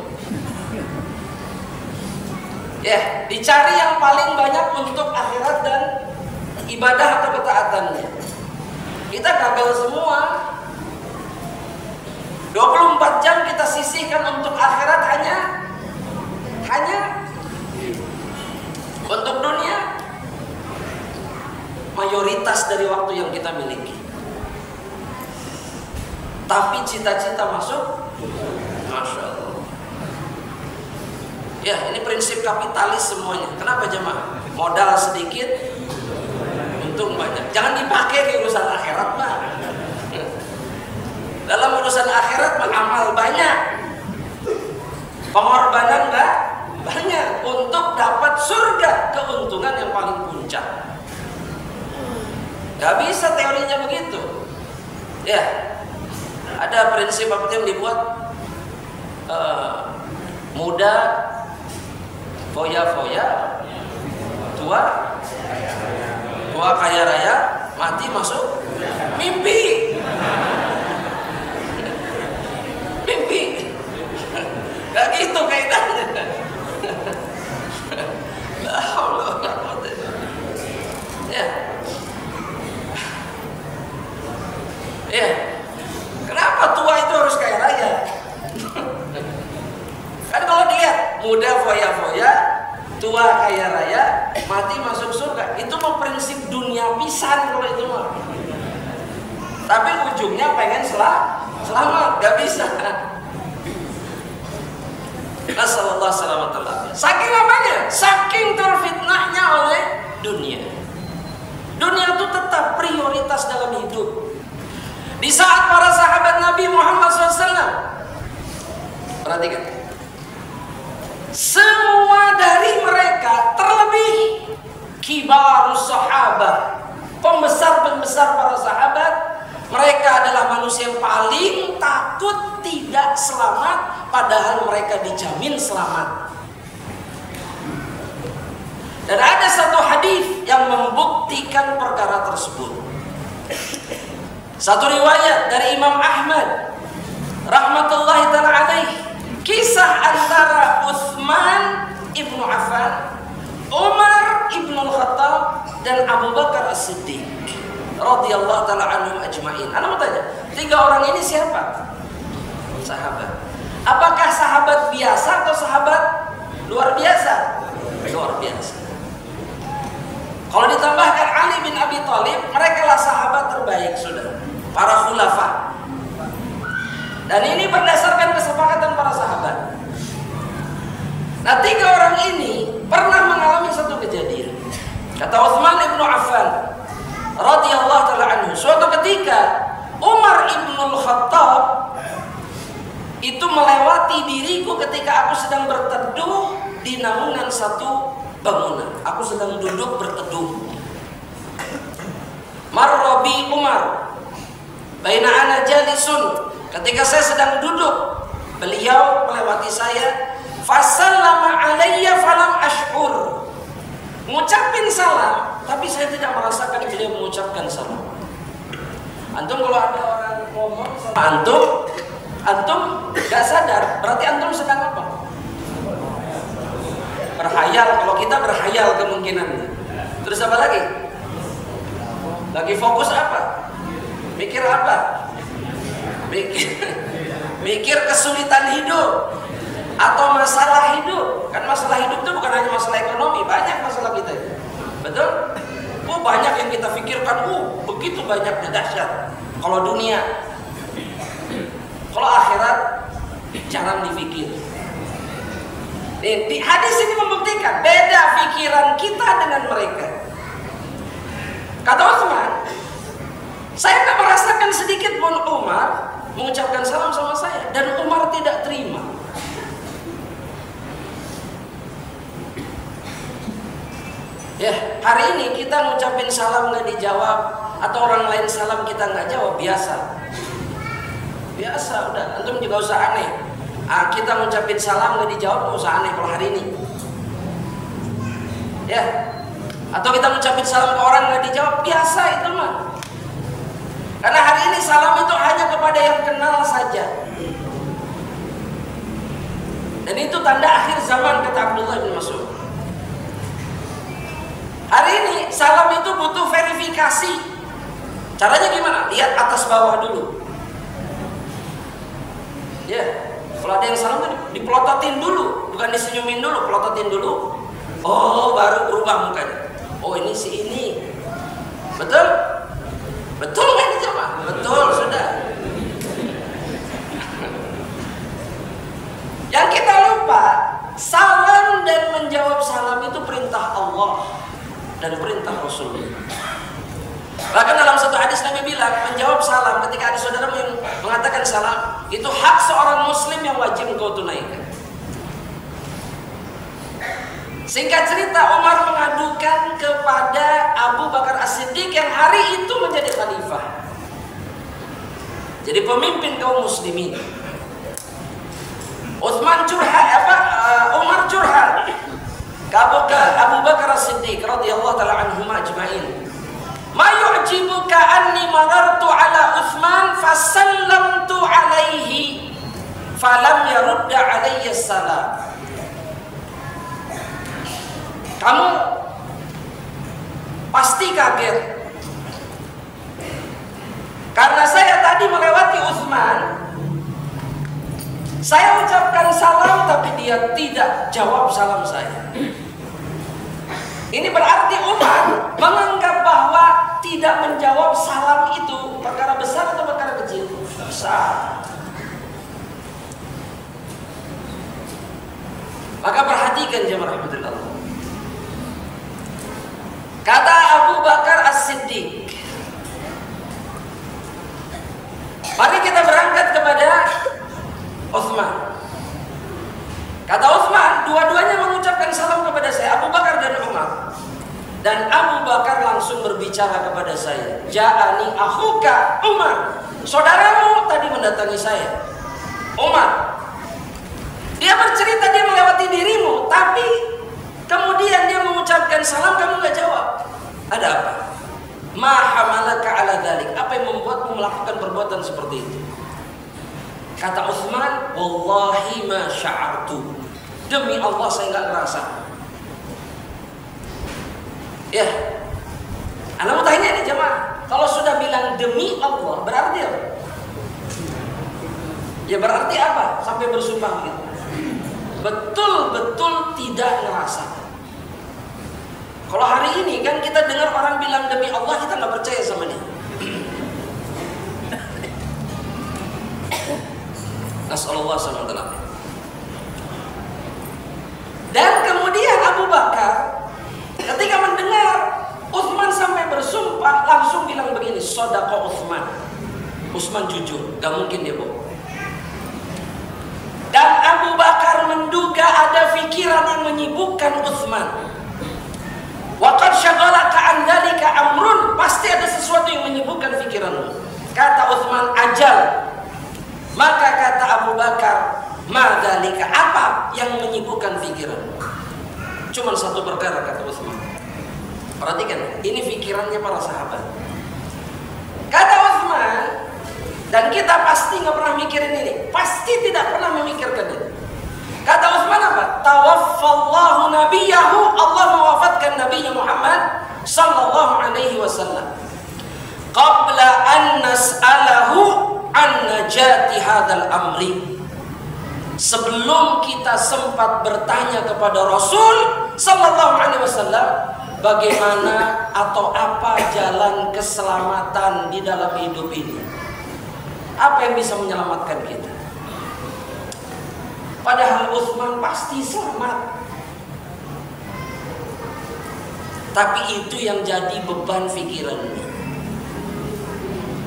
Ya, dicari yang paling banyak untuk akhirat dan ibadah atau ketaatannya. Kita gagal semua. 24 jam kita sisihkan untuk akhirat hanya untuk dunia. Mayoritas dari waktu yang kita miliki. Tapi cita-cita masuk, Masya Allah. Ya, ini prinsip kapitalis semuanya. Kenapa jemaah? Modal sedikit, untung banyak. Jangan dipakai ke urusan akhirat, Pak. Dalam urusan akhirat amal banyak, pengorbanan banyak untuk dapat surga, keuntungan yang paling puncak. Gak bisa teorinya begitu. Ya, ada prinsip apa yang dibuat muda foya-foya, tua kaya raya, mati masuk mimpi. Gak gitu kaidahnya. Ya, kenapa tua itu harus kaya raya? Kan kalau dilihat muda foya-foya, tua kaya raya, mati masuk surga, itu mah prinsip dunia pisan kalau itu mah. Tapi ujungnya pengen selamat, gak bisa. Nasallallahu alaihi. Saking apanya? Saking terfitnahnya oleh dunia. Dunia itu tetap prioritas dalam hidup. Di saat para sahabat Nabi Muhammad SAW, perhatikan, semua dari mereka, terlebih kibarus sahabat, pembesar-pembesar para sahabat, mereka adalah manusia yang paling takut tidak selamat, padahal mereka dijamin selamat. Dan ada satu hadis yang membuktikan perkara tersebut. Satu riwayat dari Imam Ahmad rahmatullahi ta'ala alaih, kisah antara Utsman ibnu Affan, Umar ibnu Khattab, dan Abu Bakar As-Siddiq radhiyallahu ta'ala anhum ajma'in. Anda mau tanya, tiga orang ini siapa? Sahabat. Apakah sahabat biasa atau sahabat luar biasa? Luar biasa. Kalau ditambahkan Ali bin Abi Thalib, mereka lah sahabat terbaik, sudah, para khulafa. Dan ini berdasarkan kesepakatan para sahabat. Nah, tiga orang ini pernah mengalami satu kejadian. Kata Utsman ibnu Affan radhiyallahu ta'ala anhu, suatu ketika Umar ibnu Khattab itu melewati diriku ketika aku sedang berteduh di naungan satu bangunan. Aku sedang duduk berteduh. Marrobi Umar baina ana jalisun, ketika saya sedang duduk, beliau melewati saya. Fasallama alayya falam ash'ur, mengucapkan salam, tapi saya tidak merasakan beliau mengucapkan salam. Antum kalau ada orang ngomong sama antum gak sadar, berarti antum sedang apa? Berhayal. Kalau kita berhayal kemungkinan. Terus apa lagi? Lagi fokus apa? Mikir apa? Mikir kesulitan hidup atau masalah hidup. Kan masalah hidup itu bukan hanya masalah ekonomi, banyak masalah kita itu. Betul? Banyak yang kita pikirkan, begitu banyaknya, dahsyat. Kalau dunia, kalau akhirat jangan dipikir. Di hadis ini membuktikan beda pikiran kita dengan mereka. Kata Utsman, saya tidak merasakan sedikit pun Umar mengucapkan salam sama saya, dan Umar tidak terima. Ya, hari ini kita ngucapin salam nggak dijawab, atau orang lain salam kita nggak jawab, biasa. Biasa, udah. Antum juga usah aneh. Kita ngucapin salam nggak dijawab, nggak usah aneh kalau hari ini. Ya, atau kita ngucapin salam ke orang nggak dijawab, biasa itu mah. Karena hari ini salam itu hanya kepada yang kenal saja. Dan itu tanda akhir zaman, kata Abdullah bin Mas'ud. Hari ini salam itu butuh verifikasi. Caranya gimana? Lihat atas bawah dulu. Ya, kalau ada yang salam tuh dipelototin dulu, bukan disenyumin dulu, pelototin dulu. Oh, baru berubah mukanya. Oh, ini si ini. Betul? Betul kan ini jemaah? Betul, sudah. Yang kita lupa, salam dan menjawab salam itu perintah Allah dan perintah Rasulullah. Bahkan dalam satu hadis Nabi bilang, menjawab salam ketika ada saudaramu yang mengatakan salam, itu hak seorang muslim yang wajib engkau tunaikan. Singkat cerita, Umar mengadukan kepada Abu Bakar As-Siddiq yang hari itu menjadi khalifah, jadi pemimpin kaum muslimin. Umar curhat ke Abu Bakar As-Siddiq radhiyallahu taala anhum ajma'in. Ma yu'jibuka anni marartu ala Utsman fasallamtu alaihi falam yarudda alayya salam. Kamu pasti kaget karena saya tadi melewati Utsman, saya ucapkan salam tapi dia tidak jawab salam saya. Ini berarti Umar menganggap bahwa tidak menjawab salam itu perkara besar atau perkara kecil? Besar. Maka perhatikan jemaah rahmatullah. Kata Abu Bakar As-Siddiq, mari kita berangkat kepada Utsman. Kata Utsman, dua-duanya mengucapkan salam kepada saya, Abu Bakar dan Umar. Dan Abu Bakar langsung berbicara kepada saya, Ja'ani akhuka Umar, saudaramu tadi mendatangi saya, Umar. Dia bercerita dia melewati dirimu, tapi kemudian dia mengucapkan salam, kamu gak jawab. Ada apa? Ma hamalaka ala dzalik? Apa yang membuatmu melakukan perbuatan seperti itu? Kata Utsman, wallahi ma sya'artu. Demi Allah saya gak ngerasa. Ya, Anda mau tanya nih jemaah, kalau sudah bilang demi Allah berarti apa? Ya berarti apa? Sampai bersumpah gitu. Betul-betul tidak ngerasa. Kalau hari ini kan kita dengar orang bilang demi Allah, kita nggak percaya sama dia. Nasallallahu alaihi wasallam. Dan kemudian Abu Bakar ketika mendengar Utsman sampai bersumpah, langsung bilang begini, sodaqo Utsman. Utsman jujur, gak mungkin dia bohong. Dan Abu Bakar menduga ada pikiran yang menyibukkan Utsman. Waqad syaghalaka an dzalika amrun, pasti ada sesuatu yang menyibukkan pikiranmu. Kata Utsman, ajal. Maka kata Abu Bakar, ma dzalika, apa yang menyibukkan pikiranmu? Cuma satu perkara, kata Utsman. Perhatikan, ini pikirannya para sahabat. Kata Utsman, dan kita pasti nggak pernah mikirin ini, pasti tidak pernah memikirkan ini. Kata Utsman apa? Tawaffallahu nabiyahu, Allah mewafatkan Nabi Muhammad sallallahu alaihi wasallam qabla an nas'alahu an najati hadzal amri. Sebelum kita sempat bertanya kepada Rasul sallallahu alaihi wasallam bagaimana atau apa jalan keselamatan di dalam hidup ini. Apa yang bisa menyelamatkan kita? Padahal Utsman pasti selamat. tapi itu yang jadi beban pikirannya.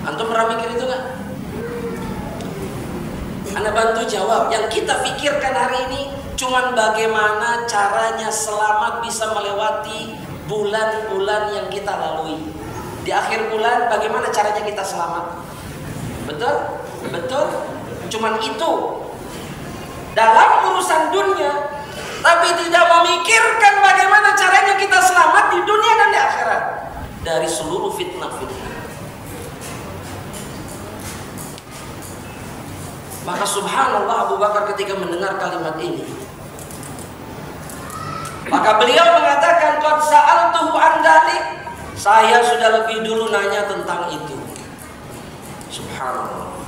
Antum pernah mikir itu nggak? Anda bantu jawab. Yang kita pikirkan hari ini cuman bagaimana caranya selamat bisa melewati bulan-bulan yang kita lalui. Di akhir bulan bagaimana caranya kita selamat? Betul? Betul? Cuman itu. Dalam urusan dunia, tapi tidak memikirkan bagaimana caranya kita selamat di dunia dan di akhirat dari seluruh fitnah-fitnah. Maka subhanallah, Abu Bakar ketika mendengar kalimat ini, maka beliau mengatakan, qad sa'altuhu an dzalik, saya sudah lebih dulu nanya tentang itu. Subhanallah.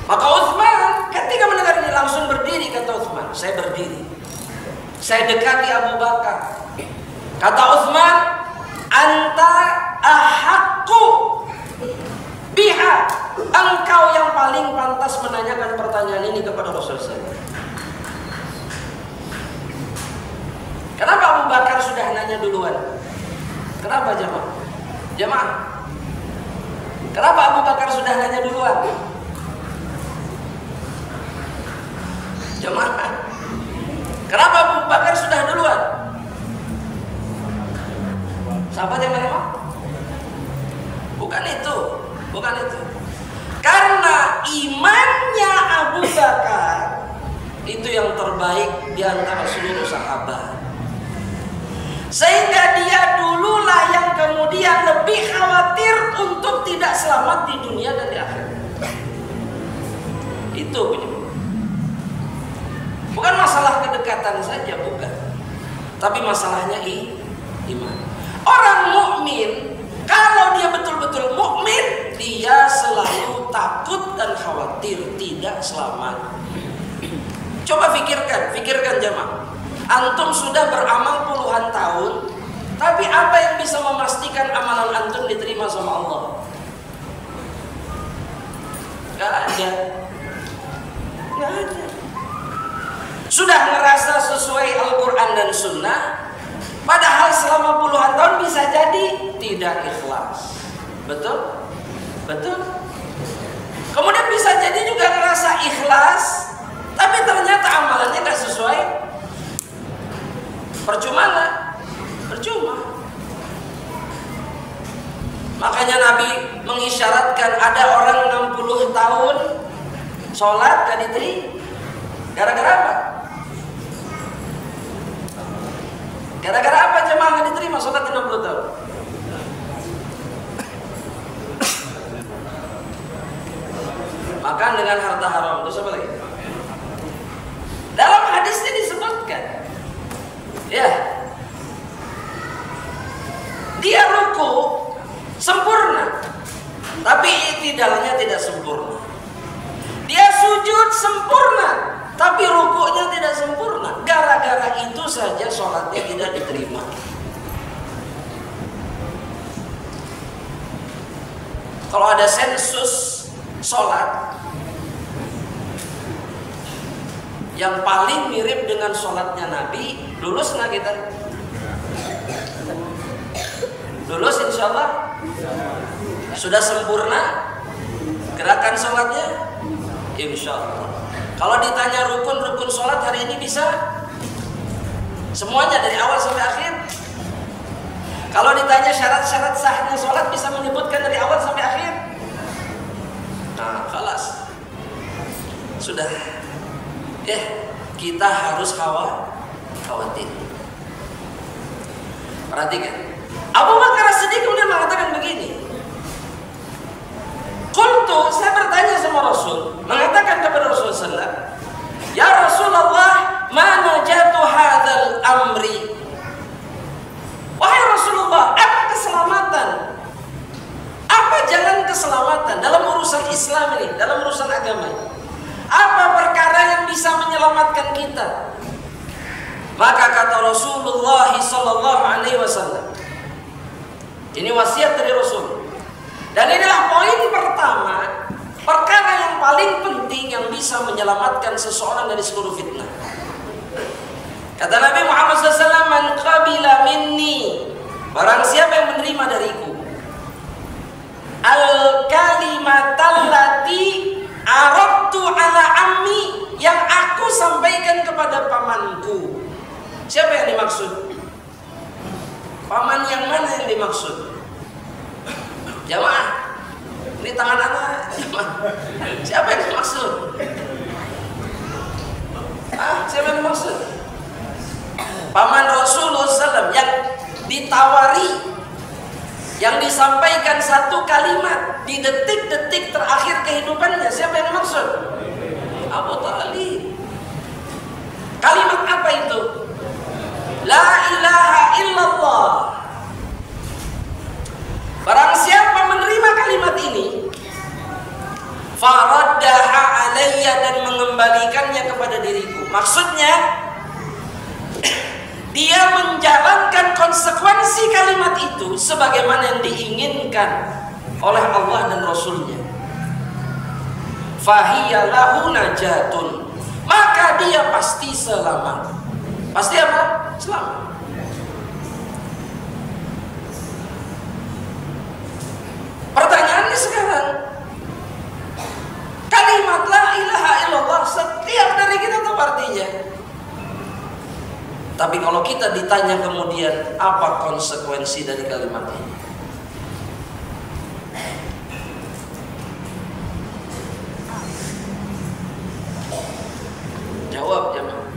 Maka Utsman ketika mendengar ini langsung berdiri. Kata Utsman, saya berdiri, saya dekati Abu Bakar. Kata Utsman, anta ahaqqu biha, engkau yang paling pantas menanyakan pertanyaan ini kepada Rasulullah. Kenapa Abu Bakar sudah nanya duluan? Kenapa jemaah? Jemaah, kenapa Abu Bakar sudah nanya duluan? Jemaah, kenapa Abu Bakar sudah duluan? Sahabat yang mana? Bukan itu, bukan itu. Karena imannya Abu Bakar itu yang terbaik di antara seluruh sahabat. Sehingga dia dululah yang kemudian lebih khawatir untuk tidak selamat di dunia dan di akhirat. Itu penyebab. Bukan masalah kedekatan saja, bukan. Tapi masalahnya iman. Orang mukmin, kalau dia betul-betul mukmin, dia selalu takut dan khawatir tidak selamat. Coba pikirkan jemaah. Antum sudah beramal puluhan tahun, tapi apa yang bisa memastikan amalan antum diterima sama Allah? Gak ada. Gak ada. Sudah ngerasa sesuai Al-Quran dan Sunnah, padahal selama puluhan tahun bisa jadi tidak ikhlas. Betul? Betul? Kemudian bisa jadi juga ngerasa ikhlas, tapi ternyata amalannya gak sesuai. Percuma gak? Percuma. Makanya Nabi mengisyaratkan ada orang 60 tahun sholat gak diterima. Gara-gara apa? Gara-gara apa jemaah gak diterima sholat 60 tahun? Makan dengan harta haram. Terus apa lagi? Dalam hadisnya disebutkan, ya, dia ruku sempurna, tapi i'tidalnya tidak sempurna. Dia sujud sempurna, tapi rukuknya tidak sempurna. Gara-gara itu saja sholatnya tidak diterima. Kalau ada sensus sholat yang paling mirip dengan sholatnya Nabi, lulus nggak kita? Lulus insya Allah. Sudah sempurna gerakan sholatnya, insya Allah. Kalau ditanya rukun sholat hari ini bisa semuanya dari awal sampai akhir. Kalau ditanya syarat-syarat sahnya sholat bisa menyebutkan dari awal sampai akhir. Nah, kelas sudah. Kita harus khawatir. Perhatikan. Abu Bakar As-Siddiq kemudian mengatakan begini. Qultu, saya bertanya sama Rasul, mengatakan kepada Rasulullah, ya Rasulullah, mana jatuh hadzal amri? Wahai Rasulullah, apa keselamatan? Apa jalan keselamatan dalam urusan Islam ini, dalam urusan agama ini? Apa perkara yang bisa menyelamatkan kita? Maka kata Rasulullah sallallahu alaihi wasallam, ini wasiat dari Rasul. Dan inilah poin pertama, perkara yang paling penting yang bisa menyelamatkan seseorang dari seluruh fitnah. Kata Nabi Muhammad SAW, man qabila minni barang siapa yang menerima dariku al-kalimatallati aradtu ala ammi, yang aku sampaikan kepada pamanku. Siapa yang dimaksud? Paman yang mana yang dimaksud? Jamaah, ini tangan anak. Siapa yang dimaksud? Siapa yang dimaksud? Paman Rasulullah SAW yang ditawari, yang disampaikan satu kalimat di detik-detik terakhir kehidupannya. Siapa yang dimaksud? Abu Talib. Kalimat apa itu? La ilaha illallah. Barang siapa menerima kalimat ini, faraddaha alayya, dan mengembalikannya kepada diriku. Maksudnya dia menjalankan konsekuensi kalimat itu sebagaimana yang diinginkan oleh Allah dan Rasulnya. Fahiya lahu najatun, maka dia pasti selamat. Pasti apa? Selamat. Pertanyaannya sekarang, kalimat la ilaha illallah setiap dari kita tahu artinya. Tapi kalau kita ditanya kemudian apa konsekuensi dari kalimat ini? Jawab jemaah.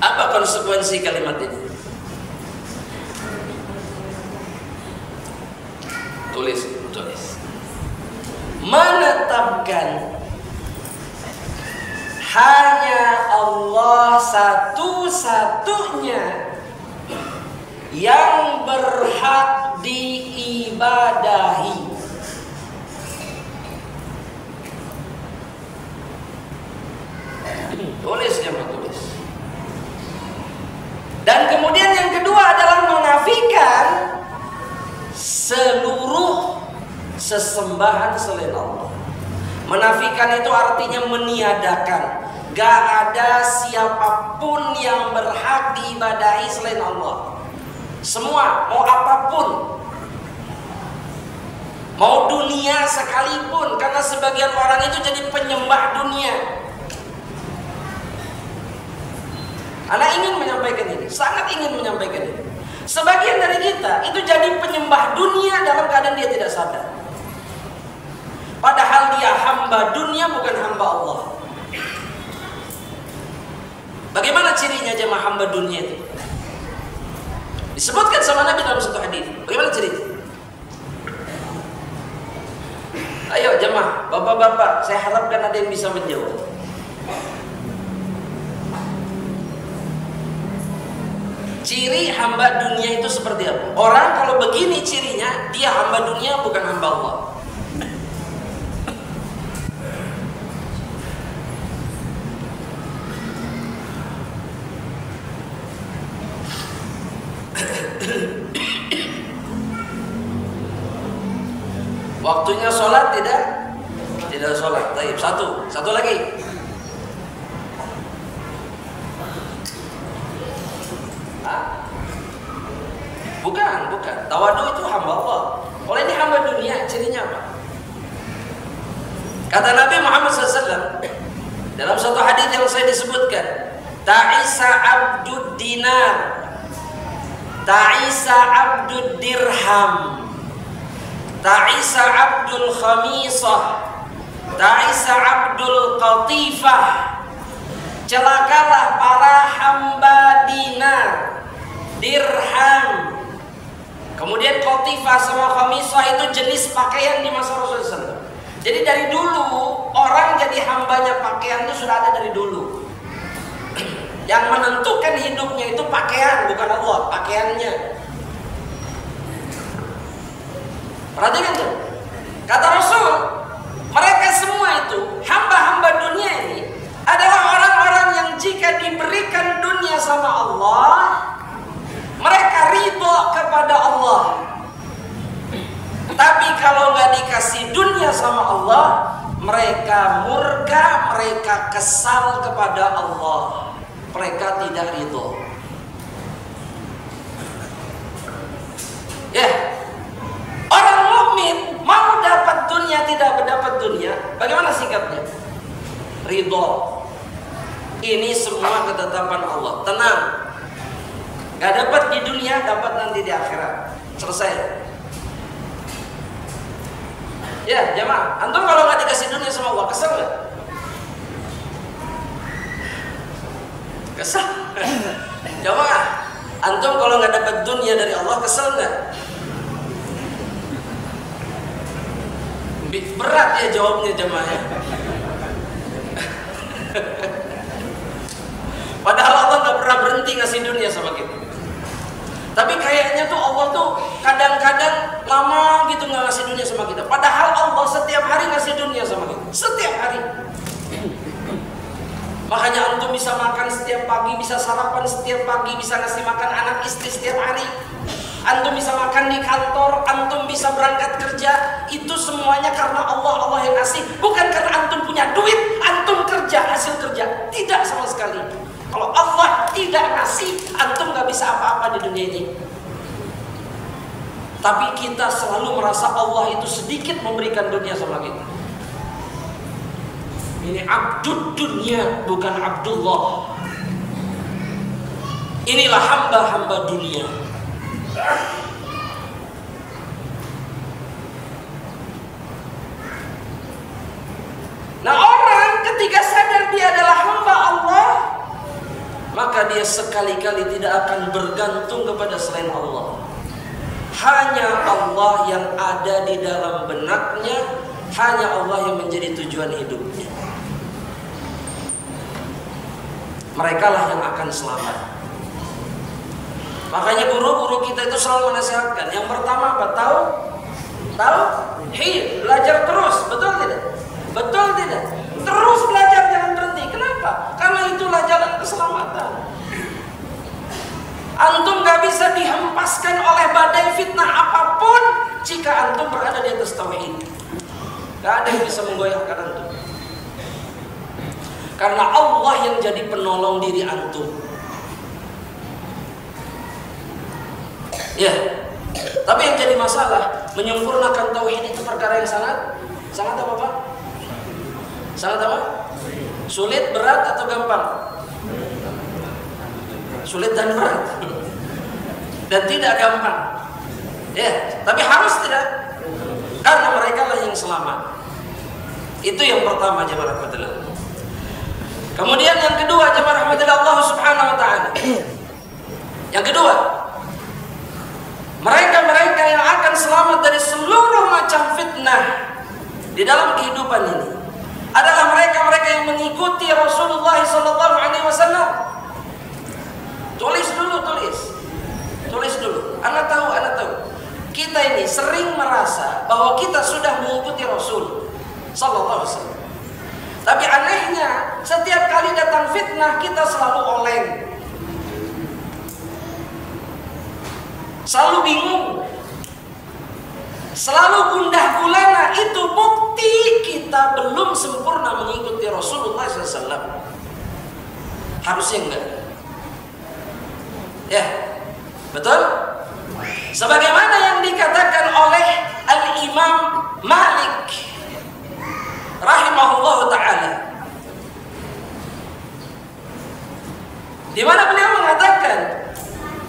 Apa konsekuensi kalimat ini? Tulis. Menetapkan hanya Allah satu-satunya yang berhak diibadahi. Tulis jemaah, tulis. Dan kemudian yang kedua adalah menafikan seluruh sesembahan selain Allah. Menafikan itu artinya meniadakan. Gak ada siapapun yang berhak diibadahi selain Allah. Semua, mau apapun, mau dunia sekalipun, karena sebagian orang itu jadi penyembah dunia. Anak ingin menyampaikan ini, sangat ingin menyampaikan ini. Sebagian dari kita itu jadi penyembah dunia dalam keadaan dia tidak sadar. Padahal dia hamba dunia, bukan hamba Allah. Bagaimana cirinya jemaah hamba dunia itu? Disebutkan sama Nabi dalam satu hadis. Bagaimana cirinya? Ayo jemaah, bapak-bapak, saya harapkan ada yang bisa menjawab. Ciri hamba dunia itu seperti apa? Orang kalau begini cirinya, dia hamba dunia, bukan hamba Allah. Waktunya sholat tidak sholat. Baik, satu lagi. Bukan. Tawadu itu hamba Allah. Kalau ini hamba dunia, cirinya apa? Kata Nabi Muhammad SAW dalam satu hadis yang saya disebutkan, ta'isa abdud dinar, ta'isa abdud dirham, ta'isa abdul khamisah, ta'isa abdul qatifah. Celakalah para hamba dinar, dirham, kemudian qatifah sama khamisah, itu jenis pakaian di masa Rasulullah SAW. Jadi dari dulu orang jadi hambanya pakaian itu sudah ada dari dulu. Yang menentukan hidupnya itu pakaian, bukan Allah, pakaiannya. Perhatikan tuh, kata Rasul, mereka semua itu hamba-hamba dunia ini adalah orang-orang yang jika diberikan dunia sama Allah, mereka ridho kepada Allah. Tapi kalau nggak dikasih dunia sama Allah, mereka murka, mereka kesal kepada Allah. mereka tidak ridho. Ya, orang mukmin mau dapat dunia tidak mendapat dunia, bagaimana sikapnya? Ridho. Ini semua ketetapan Allah. Tenang. Gak dapat di dunia, dapat nanti di akhirat. Selesai. Ya, jamaah, antum kalau nggak dikasih dunia sama Allah, kesel nggak? Kesel. Jamaah, antum kalau nggak dapat dunia dari Allah, kesel nggak? Berat ya jawabnya jamaah. Padahal Allah nggak pernah berhenti ngasih dunia sama kita. Tapi kayaknya tuh Allah tuh kadang-kadang lama gitu nggak ngasih dunia sama kita. Padahal Allah setiap hari ngasih dunia sama kita. Setiap hari. Makanya antum bisa makan setiap pagi, bisa sarapan setiap pagi, bisa ngasih makan anak istri setiap hari. Antum bisa makan di kantor, antum bisa berangkat kerja. Itu semuanya karena Allah yang ngasih. Bukan karena antum punya duit, antum kerja, hasil kerja. Tidak sama sekali. Kalau Allah tidak ngasih, antum gak bisa apa-apa di dunia ini. Tapi kita selalu merasa Allah itu sedikit memberikan dunia sama kita. Ini abdud dunia, bukan Abdullah. Inilah hamba-hamba dunia. Nah, orang ketika sadar dia adalah hamba Allah, maka dia sekali-kali tidak akan bergantung kepada selain Allah. Hanya Allah yang ada di dalam benaknya, hanya Allah yang menjadi tujuan hidupnya. Mereka lah yang akan selamat. Makanya guru-guru kita itu selalu menasihatkan. Yang pertama apa? Tauhid, belajar terus, betul tidak? Betul tidak? Terus belajar, jangan berhenti. Kenapa? Karena itulah jalan keselamatan. Antum gak bisa dihempaskan oleh badai fitnah apapun jika antum berada di atas tauhid. Gak ada yang bisa menggoyahkan antum. Karena Allah yang jadi penolong diri antum. Ya. Tapi yang jadi masalah, menyempurnakan tauhid itu perkara yang sangat apa Pak? Sangat apa? Sulit, berat atau gampang? Sulit dan berat. Dan tidak gampang. Ya, tapi harus tidak. Karena mereka lah yang selamat. Itu yang pertama, jemaah rahmatillah. Kemudian yang kedua, jemaah rahmatillah, Allah Subhanahu wa taala. Yang kedua, mereka-mereka yang akan selamat dari seluruh macam fitnah di dalam kehidupan ini adalah mereka-mereka yang mengikuti Rasulullah SAW. Tulis dulu. Anda tahu. Kita ini sering merasa bahwa kita sudah mengikuti Rasul Sallallahu Alaihi Wasallam. Tapi anehnya, setiap kali datang fitnah kita selalu oleng, selalu bingung, selalu gundah gulana. Itu bukti kita belum sempurna mengikuti Rasulullah SAW. Harusnya enggak. Ya, betul? Sebagaimana yang dikatakan oleh Al-Imam Malik rahimahullah ta'ala, di mana beliau mengatakan,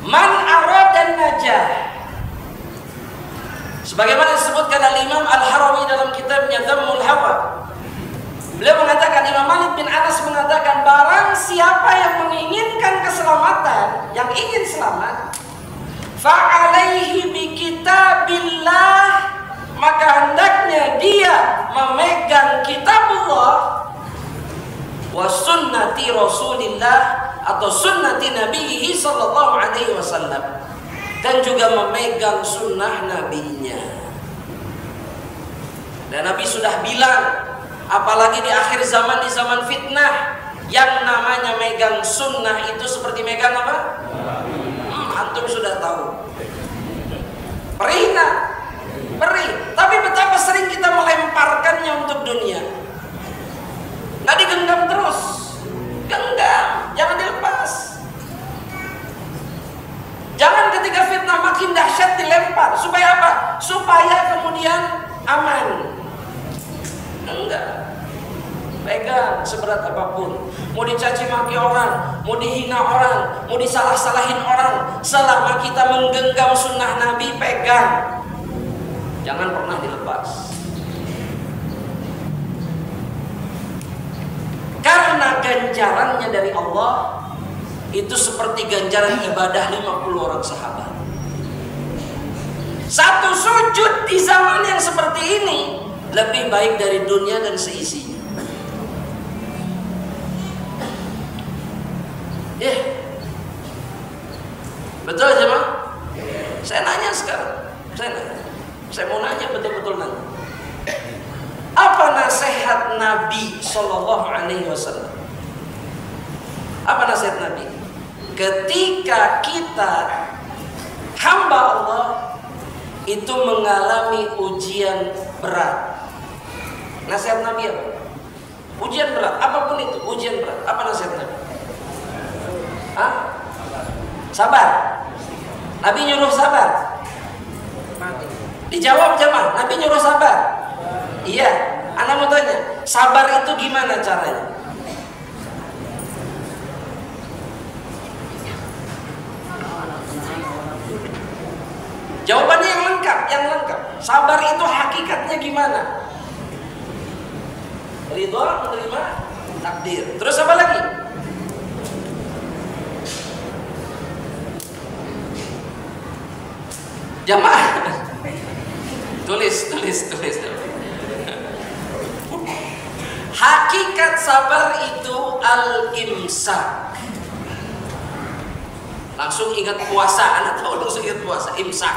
man aradan najah, sebagaimana disebutkan Al-Imam Al-Harawi dalam kitabnya Dhammul Hawa. Beliau mengatakan, Imam Malik bin Anas mengatakan, barang siapa yang menginginkan keselamatan, yang ingin selamat, fa'alaihi bi kitabillah, maka hendaknya dia memegang kitabullah wa sunnati Rasulillah, atau sunnati Nabihi sallallahu alaihi wasallam, dan juga memegang sunnah nabinya. Dan Nabi sudah bilang, apalagi di akhir zaman, di zaman fitnah, yang namanya megang sunnah itu seperti megang apa? Antum sudah tahu. Perih. Tapi betapa sering kita melemparkannya untuk dunia. Nggak digenggam terus. Genggam, jangan dilepas. ketika fitnah makin dahsyat dilempar. Supaya apa? Supaya kemudian aman. Enggak. Pegang seberat apapun. Mau dicaci maki orang, mau dihina orang, mau disalah-salahin orang, selama kita menggenggam sunnah Nabi, pegang. Jangan pernah dilepas. Karena ganjarannya dari Allah itu seperti ganjaran ibadah 50 orang sahabat. Satu sujud di zaman yang seperti ini lebih baik dari dunia dan seisinya. Betul jemaah? Saya nanya sekarang. Saya mau nanya betul-betul nanya. Apa nasihat Nabi Shallallahu Alaihi Wasallam? Apa nasihat Nabi? Ketika kita hamba Allah itu mengalami ujian berat, nasihat Nabi apa? Ujian berat, apapun itu, ujian berat. Apa nasihat Nabi? Hah? Sabar. Nabi nyuruh sabar. Dijawab jemaah, Nabi nyuruh sabar. Iya, anak mau tanya, sabar itu gimana caranya? Jawabannya yang lengkap. Sabar itu hakikatnya gimana? Ridho menerima takdir. Terus apa lagi? Jamaah, tulis. Hakikat sabar itu al-imsak. Langsung ingat puasa, anak tahu langsung ingat puasa. Imsak.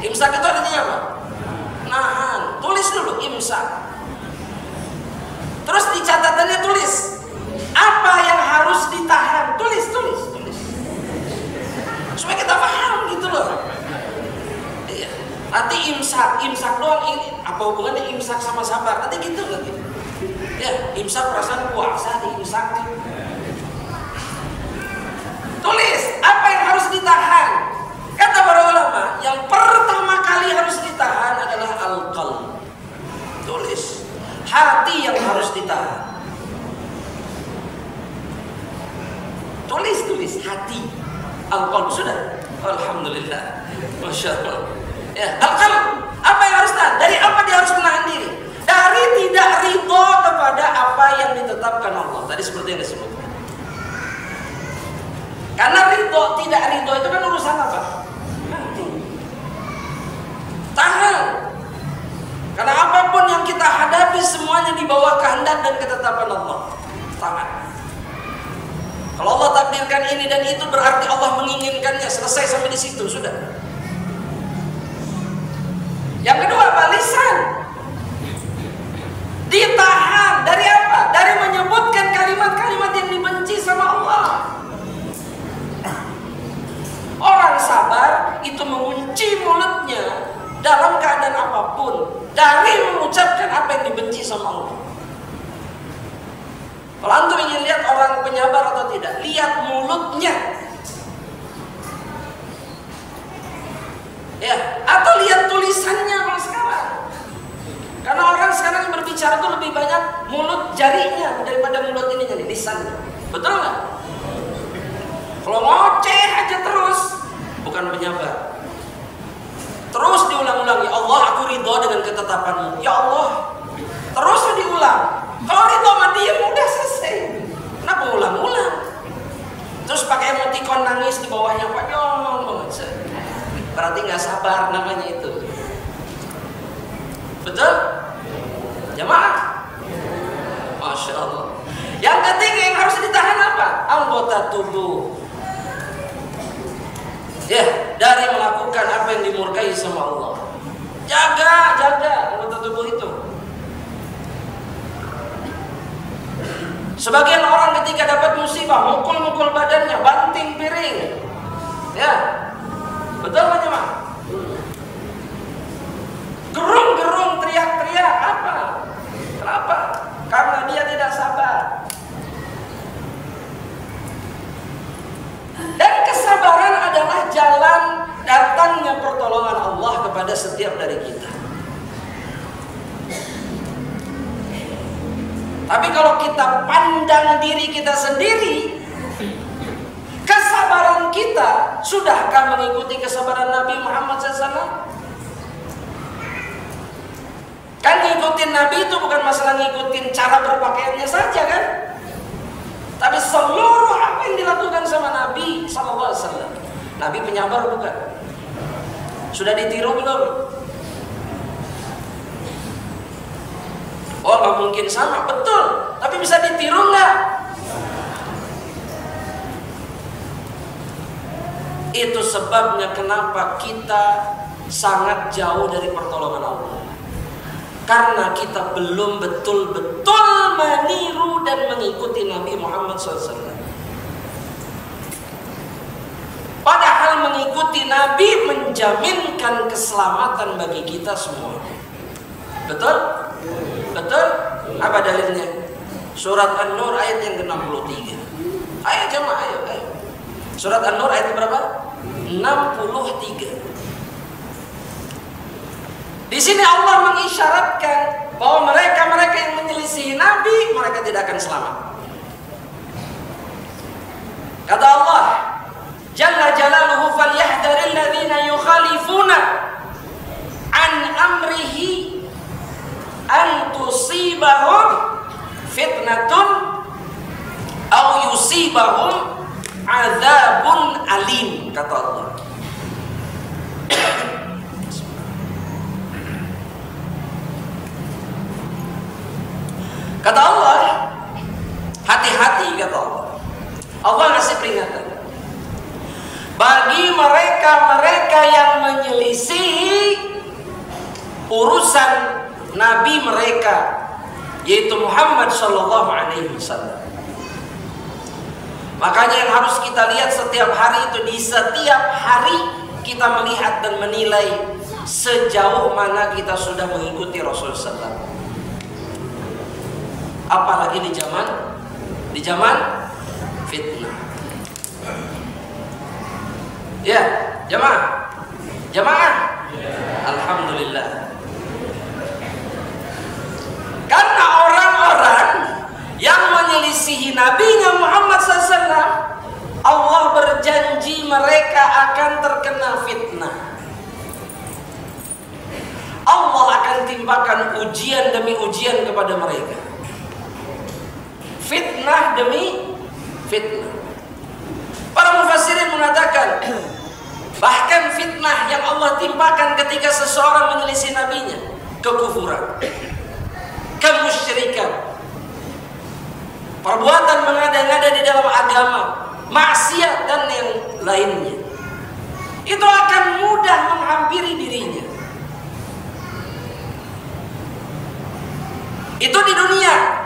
Imsak itu artinya apa? Nahan. Tulis dulu imsak. Terus di catatannya tulis apa yang harus ditahan. Tulis. Supaya kita paham gitu loh. Nanti imsak doang ini apa hubungannya imsak sama sabar? Nanti gitu nanti. Ya, imsak perasaan puasa diimsak. Tulis apa yang harus ditahan. Kata para ulama, yang pertama kali harus ditahan adalah al-qalb. Tulis hati yang harus ditahan. Tulis hati. Al-qalb sudah. Alhamdulillah. Masya Allah. Ya, al-qalb. Apa yang harus tahan? Dari apa dia harus menahan diri? Dari tidak ridho kepada apa yang ditetapkan Allah. Tadi seperti yang disebutkan. Karena tidak ridho itu kan urusan apa? Hati. Tahan. Karena apapun yang kita hadapi semuanya di bawah kehendak dan ketetapan Allah. Tahan. Kalau Allah takdirkan ini dan itu berarti Allah menginginkannya. Selesai sampai di situ sudah. Yang kedua apa? Lisan. Ditahan dari apa? Dari menyebutkan kalimat-kalimat yang dibenci sama Allah. Orang sabar itu mengunci mulutnya dalam keadaan apapun dari mengucapkan apa yang dibenci sama Allah. Kalau antum ingin lihat orang penyabar atau tidak, lihat mulutnya. Ya, atau lihat tulisannya kalau sekarang. Karena orang sekarang berbicara itu lebih banyak mulut jarinya daripada mulut ini jadi lisannya. Betul nggak? Kalau ngoceh aja terus, bukan penyabar. Terus diulang-ulang, ya Allah aku ridho dengan ketetapanmu. Ya Allah. Terus diulang. Kalau ridho sama diem udah selesai. Kenapa ulang-ulang? Terus pakai emoticon nangis di bawahnya, panjang banget. Berarti nggak sabar namanya itu. Betul? Jamaah? Masya Allah. Yang ketiga yang harus ditahan apa? Anggota tubuh. Ya, dari melakukan apa yang dimurkai sama Allah. Jaga anggota tubuh itu. Sebagian orang ketika dapat musibah mukul-mukul badannya, banting piring. Ya. Betul nggak jemaah? Gerung-gerung, teriak-teriak, apa? Kenapa? Karena dia tidak sabar. Dan kesabaran adalah jalan pada setiap dari kita. Tapi kalau kita pandang diri kita sendiri, kesabaran kita sudahkah mengikuti kesabaran Nabi Muhammad SAW? Kan ngikutin Nabi itu bukan masalah ngikutin cara berpakaiannya saja kan, tapi seluruh apa yang dilakukan sama Nabi SAW. Nabi penyabar bukan? Sudah ditiru belum? Oh nggak mungkin sama, betul. Tapi bisa ditiru nggak? Itu sebabnya kenapa kita sangat jauh dari pertolongan Allah. Karena kita belum betul-betul meniru dan mengikuti Nabi Muhammad SAW. Padahal mengikuti Nabi menjaminkan keselamatan bagi kita semua. Betul? Betul? Apa dalilnya? Surat An-Nur ayat yang ke-63. Ayo jemaah, ayo. Surat An-Nur ayat berapa? 63. Di sini Allah mengisyaratkan bahwa mereka yang menyelisihi Nabi, mereka tidak akan selamat. Kata Allah, Jalla jalaluhu falyahdharil ladzina yukhalifuna an amrihi an tusibahum fitnatun aw yusibahum azabun alim, kata Allah. Kata Allah, hati-hati, kata Allah. Allah ngasih peringatan bagi mereka yang menyelisihi urusan Nabi mereka, yaitu Muhammad Shallallahu Alaihi Wasallam. Makanya yang harus kita lihat setiap hari itu, di setiap hari kita melihat dan menilai sejauh mana kita sudah mengikuti Rasul SAW. Apalagi di zaman fitnah. Ya, jamaah. Alhamdulillah. Karena orang-orang yang menyelisihi Nabi-Nya Muhammad SAW, Allah berjanji mereka akan terkena fitnah. Allah akan timpakan ujian demi ujian kepada mereka. Fitnah demi fitnah. Para mufassirin mengatakan, bahkan fitnah yang Allah timpakan ketika seseorang menyelisih nabinya, kekufuran, kemusyrikan, perbuatan mengada-ngada di dalam agama, maksiat dan yang lainnya, itu akan mudah menghampiri dirinya. Itu di dunia.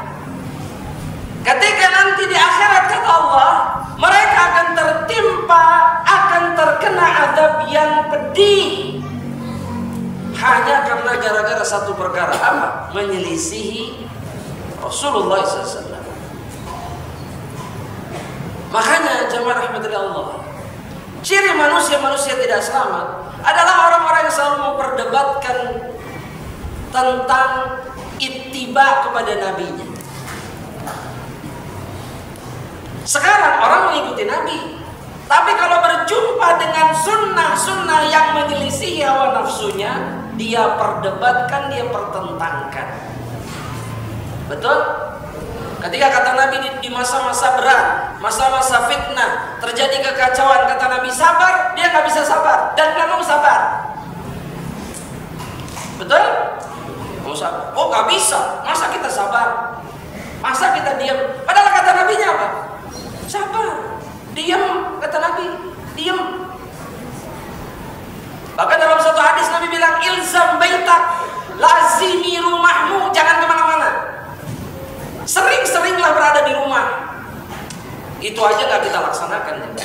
Ketika nanti di akhirat, kata Allah, mereka akan tertimpa, akan terkena azab yang pedih, hanya karena gara-gara satu perkara. Apa? Menyelisihi Rasulullah SAW. Makanya jemaah rahmatullah Allah, ciri manusia tidak selamat adalah orang-orang yang selalu memperdebatkan tentang ittiba kepada nabinya. Sekarang orang mengikuti Nabi, tapi kalau berjumpa dengan sunnah-sunnah yang menyelisihi hawa nafsunya, dia perdebatkan, dia pertentangkan. Betul? Ketika kata Nabi di masa-masa berat, masa-masa fitnah, terjadi kekacauan, kata Nabi sabar, dia nggak bisa sabar dan nggak mau sabar. Betul? Mau sabar? Oh nggak bisa. Masa kita sabar? Masa kita diam? Padahal kata Nabinya apa? Sabar, diam, kata Nabi, diam. Bahkan dalam satu hadis Nabi bilang, ilzam baitak, lazimi rumahmu, jangan kemana-mana. Sering-seringlah berada di rumah. Itu aja gak kita laksanakan.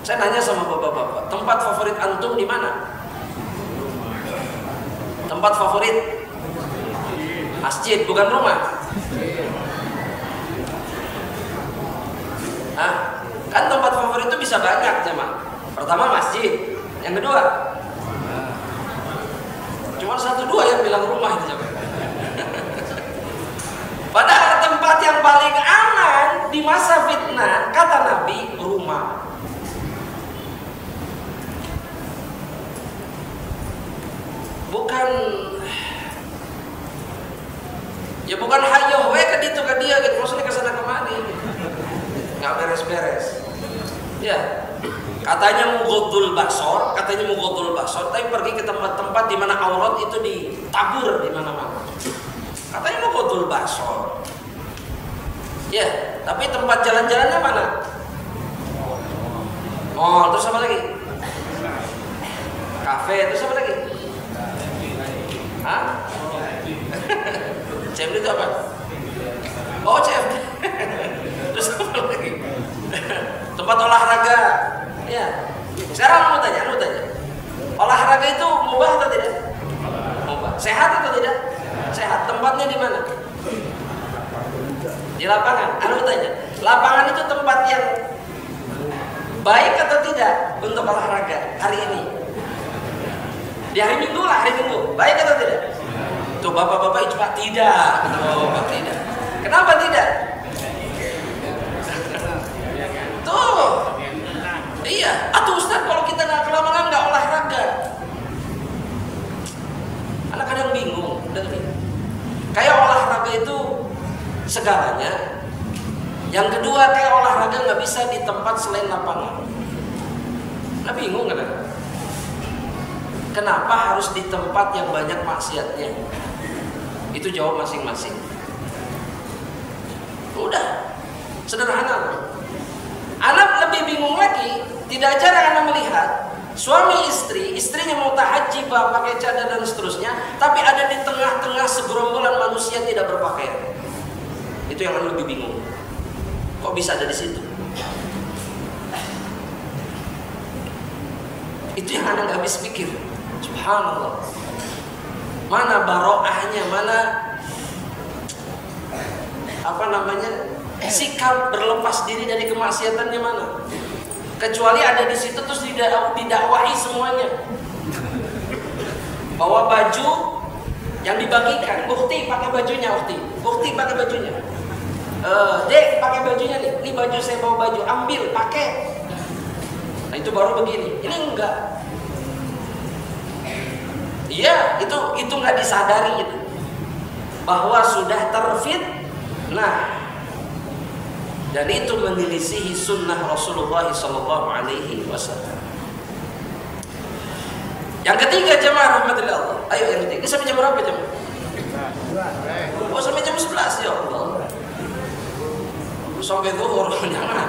Saya nanya sama bapak-bapak, tempat favorit antum di mana? Tempat favorit? Masjid, bukan rumah. Kan tempat favorit itu bisa banyak, teman. Pertama masjid, Yang kedua, cuma 1-2 yang bilang rumah itu. Padahal tempat yang paling aman di masa fitnah, kata Nabi, rumah. Bukan hayo we ke ditu ke dia gitu, maksudnya ke sana kemari. Enggak beres-beres. Ya. Katanya mughaddul basor, tapi pergi ke tempat-tempat di mana aurat itu ditabur di mana-mana. Katanya mughaddul basor. Ya, tapi tempat jalan-jalannya mana? Mall, terus apa lagi? Kafe, terus apa lagi? Hah? CFD itu apa? Oh, CFD. Terus apa lagi? Tempat olahraga. Ya. Sekarang mau tanya. Olahraga itu mubah atau tidak? Mubah. Sehat atau tidak? Sehat. Tempatnya di mana? Di lapangan. Anu tanya. Lapangan itu tempat yang baik atau tidak untuk olahraga hari ini? Di hari Minggu lah, hari Minggu. Baik atau tidak? Tuh bapak-bapak ijma tidak. Bapak tidak. Kenapa tidak? Tuh. Iya. Atau Ustaz kalau kita nggak kelamaan nggak olahraga. Anak kadang bingung. Kayak olahraga itu segalanya. Yang kedua kayak olahraga nggak bisa di tempat selain lapangan. Nah bingung kan? Kenapa harus di tempat yang banyak maksiatnya? Itu jawab masing-masing. Udah, sederhana. Anak lebih bingung lagi. Tidak jarang anak melihat suami istri, istrinya mau tahajjud, pakai cadar dan seterusnya, tapi ada di tengah-tengah segerombolan manusia tidak berpakaian. Itu yang anak lebih bingung. Kok bisa ada di situ? Itu yang anak nggak habis pikir. Subhanallah. Mana baroahnya, mana sikap berlepas diri dari kemaksiatannya mana? Kecuali ada di situ terus didakwahi semuanya. Bawa baju yang dibagikan, Ukti pakai bajunya, Ukti pakai bajunya. Dek pakai bajunya nih, ini baju saya bawa baju, ambil pakai. Nah itu baru begini. Ini enggak. Iya, itu nggak disadari itu bahwa sudah terfitnah dan itu menyelisihi sunnah Rasulullah SAW. Yang ketiga jemaah rahmatillah Allah. Ayo yang ketiga. Ini sampai jam berapa jemaah? Oh sampai jam 11 ya Allah. Sampai zuhur jangan.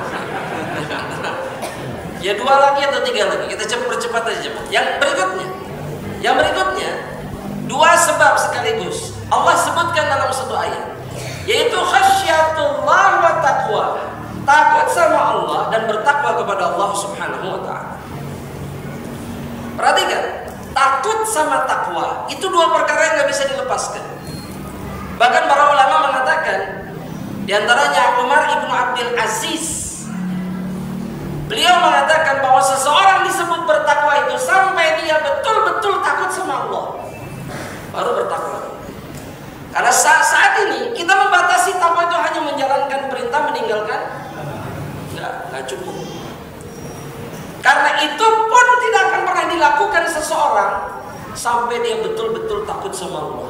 Ya 2 lagi atau 3 lagi. Kita percepat aja jemaah. Yang berikutnya 2 sebab sekaligus Allah sebutkan dalam satu ayat, yaitu khasyatullah wa taqwa, takut sama Allah dan bertakwa kepada Allah Subhanahu wa taala. Perhatikan, takut sama takwa itu 2 perkara yang nggak bisa dilepaskan. Bahkan para ulama mengatakan, diantaranya Umar ibnu Abdul Aziz, beliau mengatakan bahwa seseorang disebut bertakwa itu sampai dia betul-betul takut sama Allah, baru bertakwa. Karena saat ini kita membatasi takwa itu hanya menjalankan perintah, meninggalkan nggak cukup. Karena itu pun tidak akan pernah dilakukan seseorang sampai dia betul-betul takut sama Allah.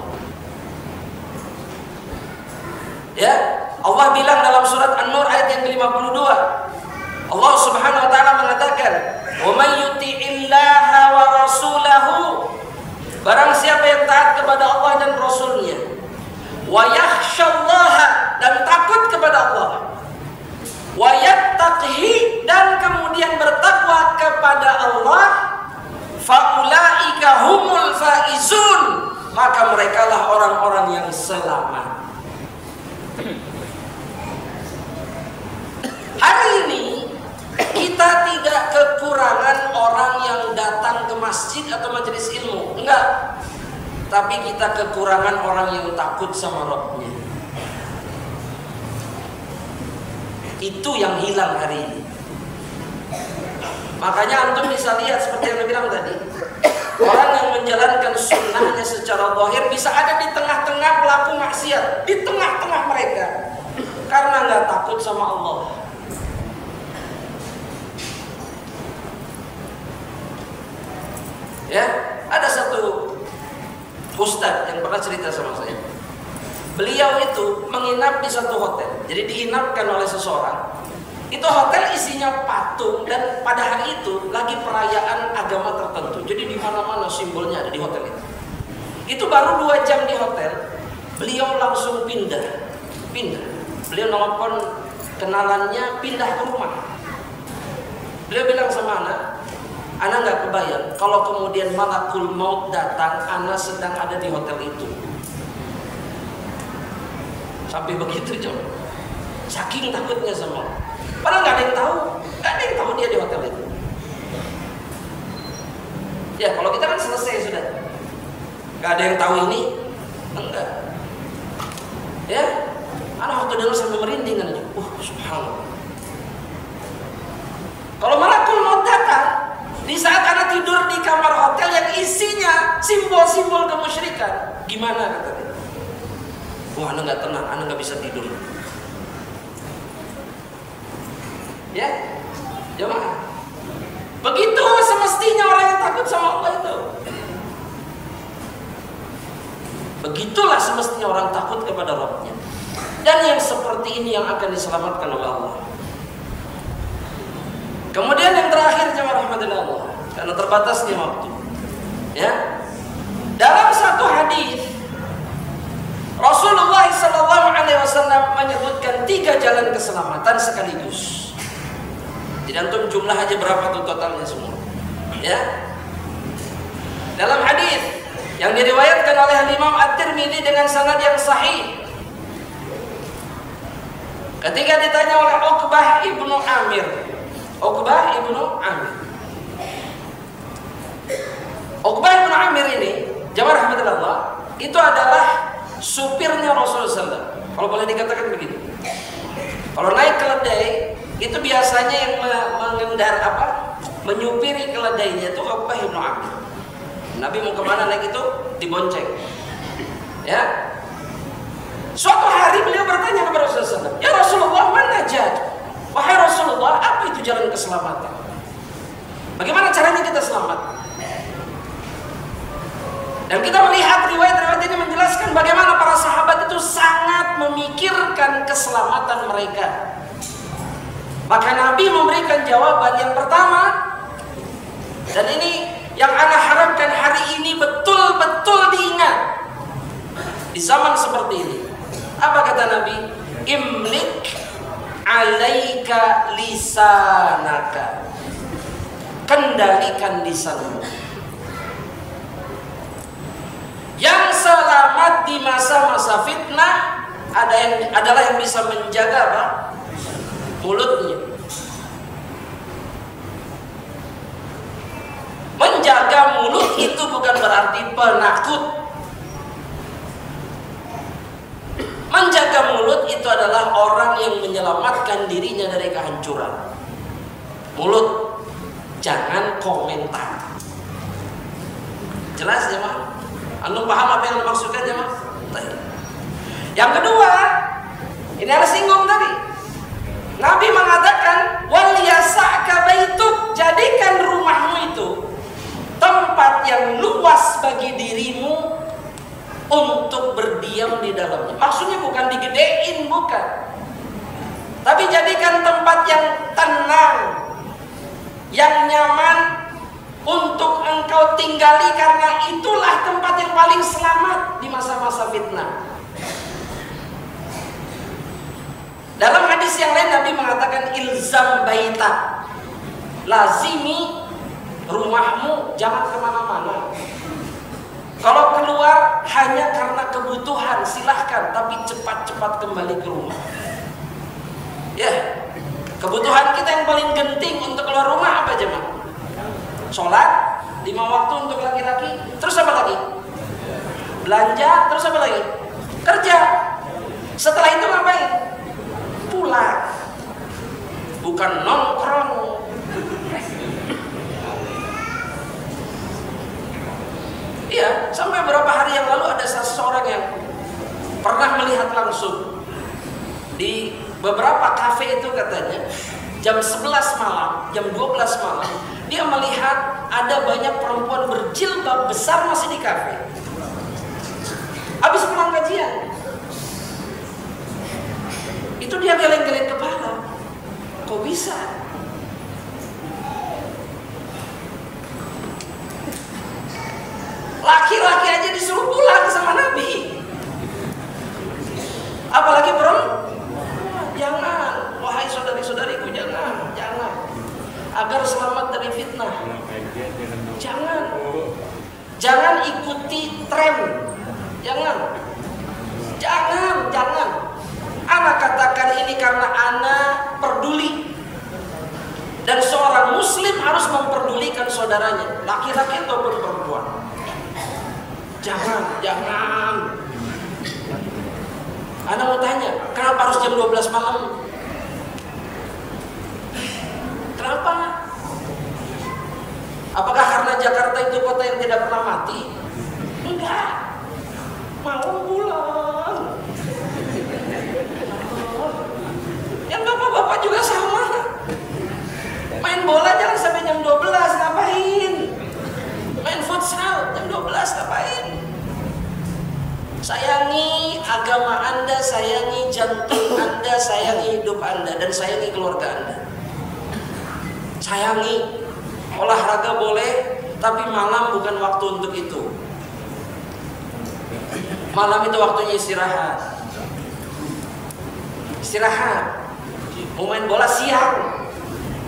Ya, Allah bilang dalam surat An-Nur ayat yang ke-52. Allah Subhanahu wa taala mengatakan, "Wa may yuti'illaha wa rasulahu", barang siapa yang taat kepada Allah dan Rasulnya, wa yakhsyallaha, dan takut kepada Allah, wa yattaqhi, dan kemudian bertakwa kepada Allah, faulaika humul faizun, maka merekalah orang-orang yang selamat. Hari ini kita tidak kekurangan orang yang datang ke masjid atau majelis ilmu, enggak. Tapi kita kekurangan orang yang takut sama Rabbnya. Itu yang hilang hari ini. Makanya antum bisa lihat seperti yang dibilang tadi, orang yang menjalankan sunnahnya secara zahir bisa ada di tengah-tengah pelaku maksiat, di tengah-tengah mereka, karena nggak takut sama Allah. Ya, ada satu ustadz yang pernah cerita sama saya. Beliau itu menginap di satu hotel. Jadi diinapkan oleh seseorang. Itu hotel isinya patung dan pada hari itu lagi perayaan agama tertentu. Jadi di mana-mana simbolnya ada di hotel itu. Itu baru 2 jam di hotel, beliau langsung pindah. Beliau nelfon kenalannya pindah ke rumah. Beliau bilang sama anak nggak kebayang kalau kemudian malakul maut datang, anak sedang ada di hotel itu. Sampai begitu coba. Saking takutnya sama Allah. Padahal nggak ada yang tahu dia di hotel itu. Ya kalau kita kan selesai sudah. Nggak ada yang tahu ini, enggak. Ya, anak waktu dengar sampai merinding aja. Subhanallah. Kalau malakul maut datang di saat anak tidur di kamar hotel yang isinya simbol-simbol kemusyrikan, gimana kata dia? Wah, anak nggak tenang, anak nggak bisa tidur. Ya, jemaah. Begitu semestinya orang yang takut sama Allah itu. Begitulah semestinya orang takut kepada Rabbnya. Dan yang seperti ini yang akan diselamatkan oleh Allah. Kemudian yang terakhir jemaah rahmatillah Allah, karena terbatasnya waktu. Ya, dalam satu hadis Rasulullah SAW menyebutkan 3 jalan keselamatan sekaligus. Jadi antum jumlah aja berapa tuh totalnya semua. Ya. Dalam hadis yang diriwayatkan oleh Imam At-Tirmidzi dengan sanad yang sahih, ketika ditanya oleh Uqbah ibnu Amir, Uqbah ibnu Amir ini, jamaah rahmatullah, itu adalah supirnya Rasulullah SAW. Kalau boleh dikatakan begitu. Kalau naik keledai itu biasanya yang menyupiri keledainya itu Uqbah ibnu Amir. Nabi mau kemana naik itu dibonceng. Ya. Suatu hari beliau bertanya kepada Rasulullah SAW, ya Rasulullah, mana najat? Wahai Rasulullah, apa itu jalan keselamatan? Bagaimana caranya kita selamat? Dan kita melihat riwayat-riwayat ini menjelaskan bagaimana para sahabat itu sangat memikirkan keselamatan mereka. Maka Nabi memberikan jawaban yang pertama, dan ini yang ana harapkan hari ini betul-betul diingat di zaman seperti ini. Apa kata Nabi? Imlik alaika lisanaka. Kendalikan lisanmu. Yang selamat di masa-masa fitnah adalah yang bisa menjaga apa? Mulutnya. Menjaga mulut itu bukan berarti penakut. Menjaga mulut itu adalah orang yang menyelamatkan dirinya dari kehancuran. Mulut, jangan komentar. Jelas ya, Mak? Anda paham apa yang dimaksudkan ya, Mas? Yang kedua, ini harus singgung tadi. Nabi mengatakan, wal yasa'ka baituk, jadikan rumahmu itu tempat yang luas bagi dirimu untuk berdiam di dalamnya. Maksudnya bukan digedein, bukan. Tapi jadikan tempat yang tenang, yang nyaman untuk engkau tinggali, karena itulah tempat yang paling selamat di masa-masa fitnah. Dalam hadis yang lain Nabi mengatakan ilzam baita, lazimi rumahmu, jangan kemana-mana. Kalau keluar hanya karena kebutuhan silahkan, tapi cepat-cepat kembali ke rumah. Ya, kebutuhan kita yang paling genting untuk keluar rumah apa jemaah? Sholat 5 waktu untuk laki-laki, terus apa lagi? Belanja, terus apa lagi? Kerja. Setelah itu ngapain? Pulang. Bukan nongkrong. Sampai beberapa hari yang lalu ada seseorang yang pernah melihat langsung di beberapa kafe itu, katanya jam 11 malam, jam 12 malam, dia melihat ada banyak perempuan berjilbab besar masih di kafe. Habis pulang kajian, itu dia geleng-geleng kepala. Kok bisa? Laki-laki aja disuruh pulang sama Nabi, apalagi perempuan. Jangan, wahai saudari-saudariku, jangan. Agar selamat dari fitnah, jangan ikuti tren. Jangan. Ana katakan ini karena ana peduli. Dan seorang muslim harus memperdulikan saudaranya, laki-laki ataupun perempuan. Jangan. Ana mau tanya, kenapa harus jam 12 malam? Kenapa? Apakah karena Jakarta itu kota yang tidak pernah mati? Enggak. Mau pulang. Yang bapak-bapak juga sama. Main bola jangan sampai jam 12, ngapain? Main futsal jam 12, ngapain? Sayangi agama Anda, sayangi jantung Anda, sayangi hidup Anda, dan sayangi keluarga Anda. Sayangi. Olahraga boleh, tapi malam bukan waktu untuk itu. Malam itu waktunya istirahat. Mau main bola siang,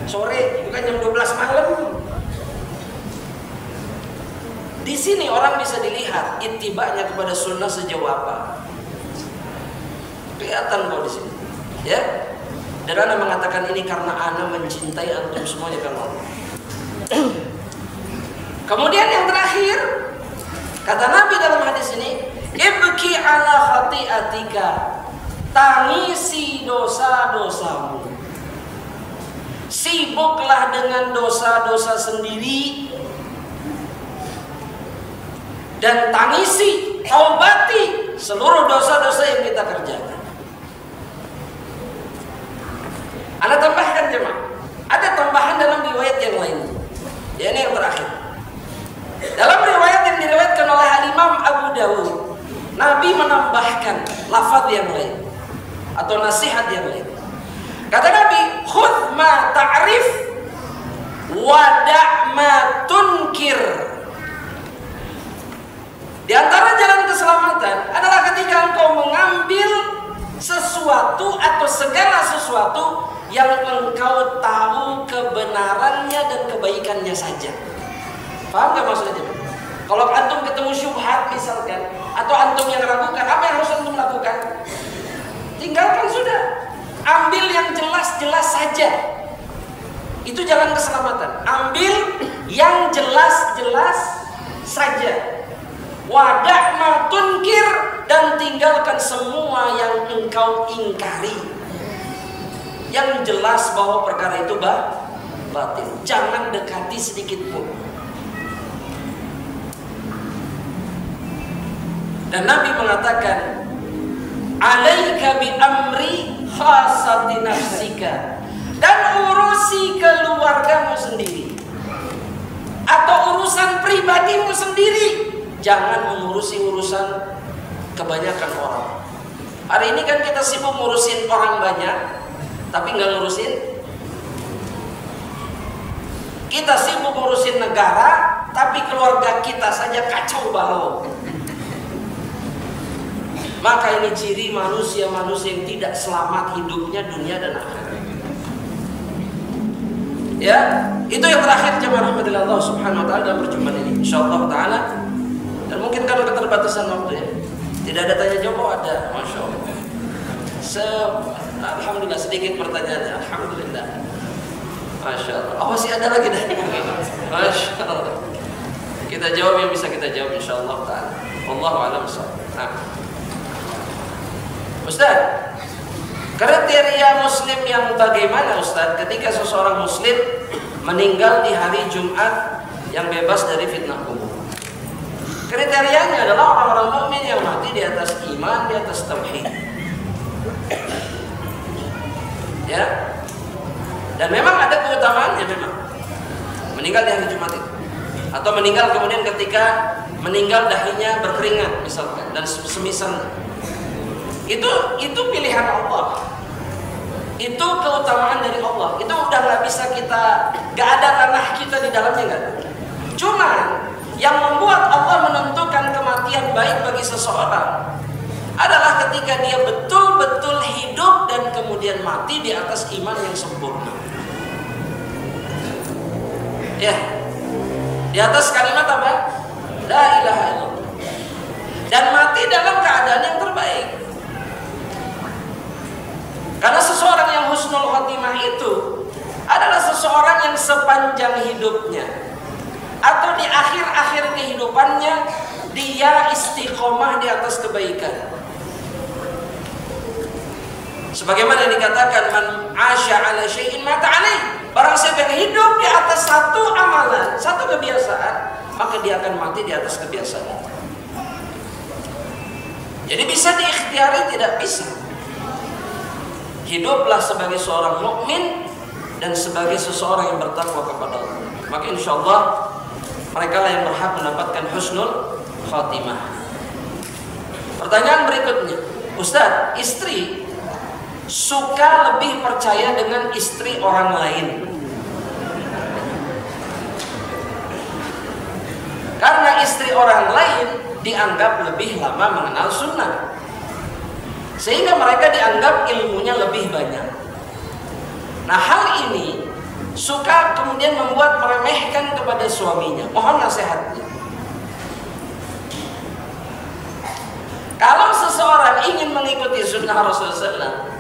sore, bukan jam 12 malam. Di sini orang bisa dilihat ittiba'nya kepada sunnah sejauh apa. Kelihatan kok di sini, ya. Dan ana mengatakan ini karena ana mencintai antum semuanya karena Allah. Kemudian yang terakhir, kata Nabi dalam hadis ini, ibki ala khati'atika, tangisi dosa-dosamu. Sibuklah dengan dosa-dosa sendiri dan tangisi, taubati seluruh dosa-dosa yang kita kerjakan. Anda tambahkan jemaah, ada tambahan dalam riwayat yang lain. Ya, ini yang terakhir. Dalam riwayat yang diriwayatkan oleh Imam Abu Dawud, Nabi menambahkan lafaz yang lain atau nasihat yang lain. Kata Nabi, khudh ma ta'rif wada' ma tunkir. Di antara jalan keselamatan adalah ketika engkau mengambil sesuatu atau segala sesuatu yang engkau tahu kebenarannya dan kebaikannya saja. Paham gak maksudnya? Kalau antum ketemu syubhat misalkan, atau antum yang ragukan, apa yang harus antum lakukan? Tinggalkan sudah. Ambil yang jelas-jelas saja. Itu jalan keselamatan. Ambil yang jelas-jelas saja. Wadah ma tunkir, dan tinggalkan semua yang engkau ingkari. Yang jelas bahwa perkara itu batil. Jangan dekati sedikit pun. Dan Nabi mengatakan, alaika bi amri khasati nafsika, dan urusi keluargamu sendiri atau urusan pribadimu sendiri. Jangan mengurusi urusan kebanyakan orang. Hari ini kan kita sibuk ngurusin orang banyak, tapi nggak ngurusin. Kita sibuk ngurusin negara, tapi keluarga kita saja kacau balau. Maka ini ciri manusia-manusia yang tidak selamat hidupnya dunia dan akhirat. Ya, itu yang terakhir jemaah rahmatillah Allah Subhanahu wa taala dalam perjumpaan ini. Insyaallah taala. Dan mungkin karena keterbatasan waktu ya, tidak ada tanya jawab, ada, masya Allah. Alhamdulillah sedikit pertanyaannya, alhamdulillah. Masya Allah. Oh masih ada lagi dah. Masya Allah. Kita jawab yang bisa kita jawab insyaallah taala. Wallahu a'lam bishawab. Nah, Ustaz, kriteria muslim yang bagaimana Ustaz ketika seseorang muslim meninggal di hari Jumat yang bebas dari fitnah kubur? Kriterianya adalah orang-orang mukmin yang mati di atas iman, di atas tauhid. Ya. Dan memang ada keutamaannya memang. Meninggal di hari Jumat itu. Atau meninggal kemudian ketika meninggal dahinya berkeringat misalkan dan semisal. Itu pilihan Allah. Itu keutamaan dari Allah. Itu udah nggak bisa kita, nggak ada ranah kita di dalamnya, nggak. Cuma yang membuat Allah menentukan kematian baik bagi seseorang adalah ketika dia betul-betul hidup dan kemudian mati di atas iman yang sempurna. Ya, di atas kalimat apa? La ilaha illallah. Dan mati dalam keadaan yang terbaik. Karena seseorang yang husnul khotimah itu adalah seseorang yang sepanjang hidupnya atau di akhir-akhir kehidupannya dia istiqomah di atas kebaikan. Sebagaimana dikatakan man asya ala syai'in mata alaih. Barang siapa yang hidup di atas satu amalan, satu kebiasaan, maka dia akan mati di atas kebiasaan. Jadi bisa diikhtiari, tidak bisa. Hiduplah sebagai seorang mukmin dan sebagai seseorang yang bertakwa kepada Allah. Maka insya Allah mereka lah yang berhak mendapatkan husnul khatimah. Pertanyaan berikutnya, Ustaz, istri suka lebih percaya dengan istri orang lain karena istri orang lain dianggap lebih lama mengenal sunnah, sehingga mereka dianggap ilmunya lebih banyak. Nah, hal ini suka kemudian membuat meremehkan kepada suaminya. Mohon nasihatnya. Kalau seseorang ingin mengikuti sunnah Rasulullah SAW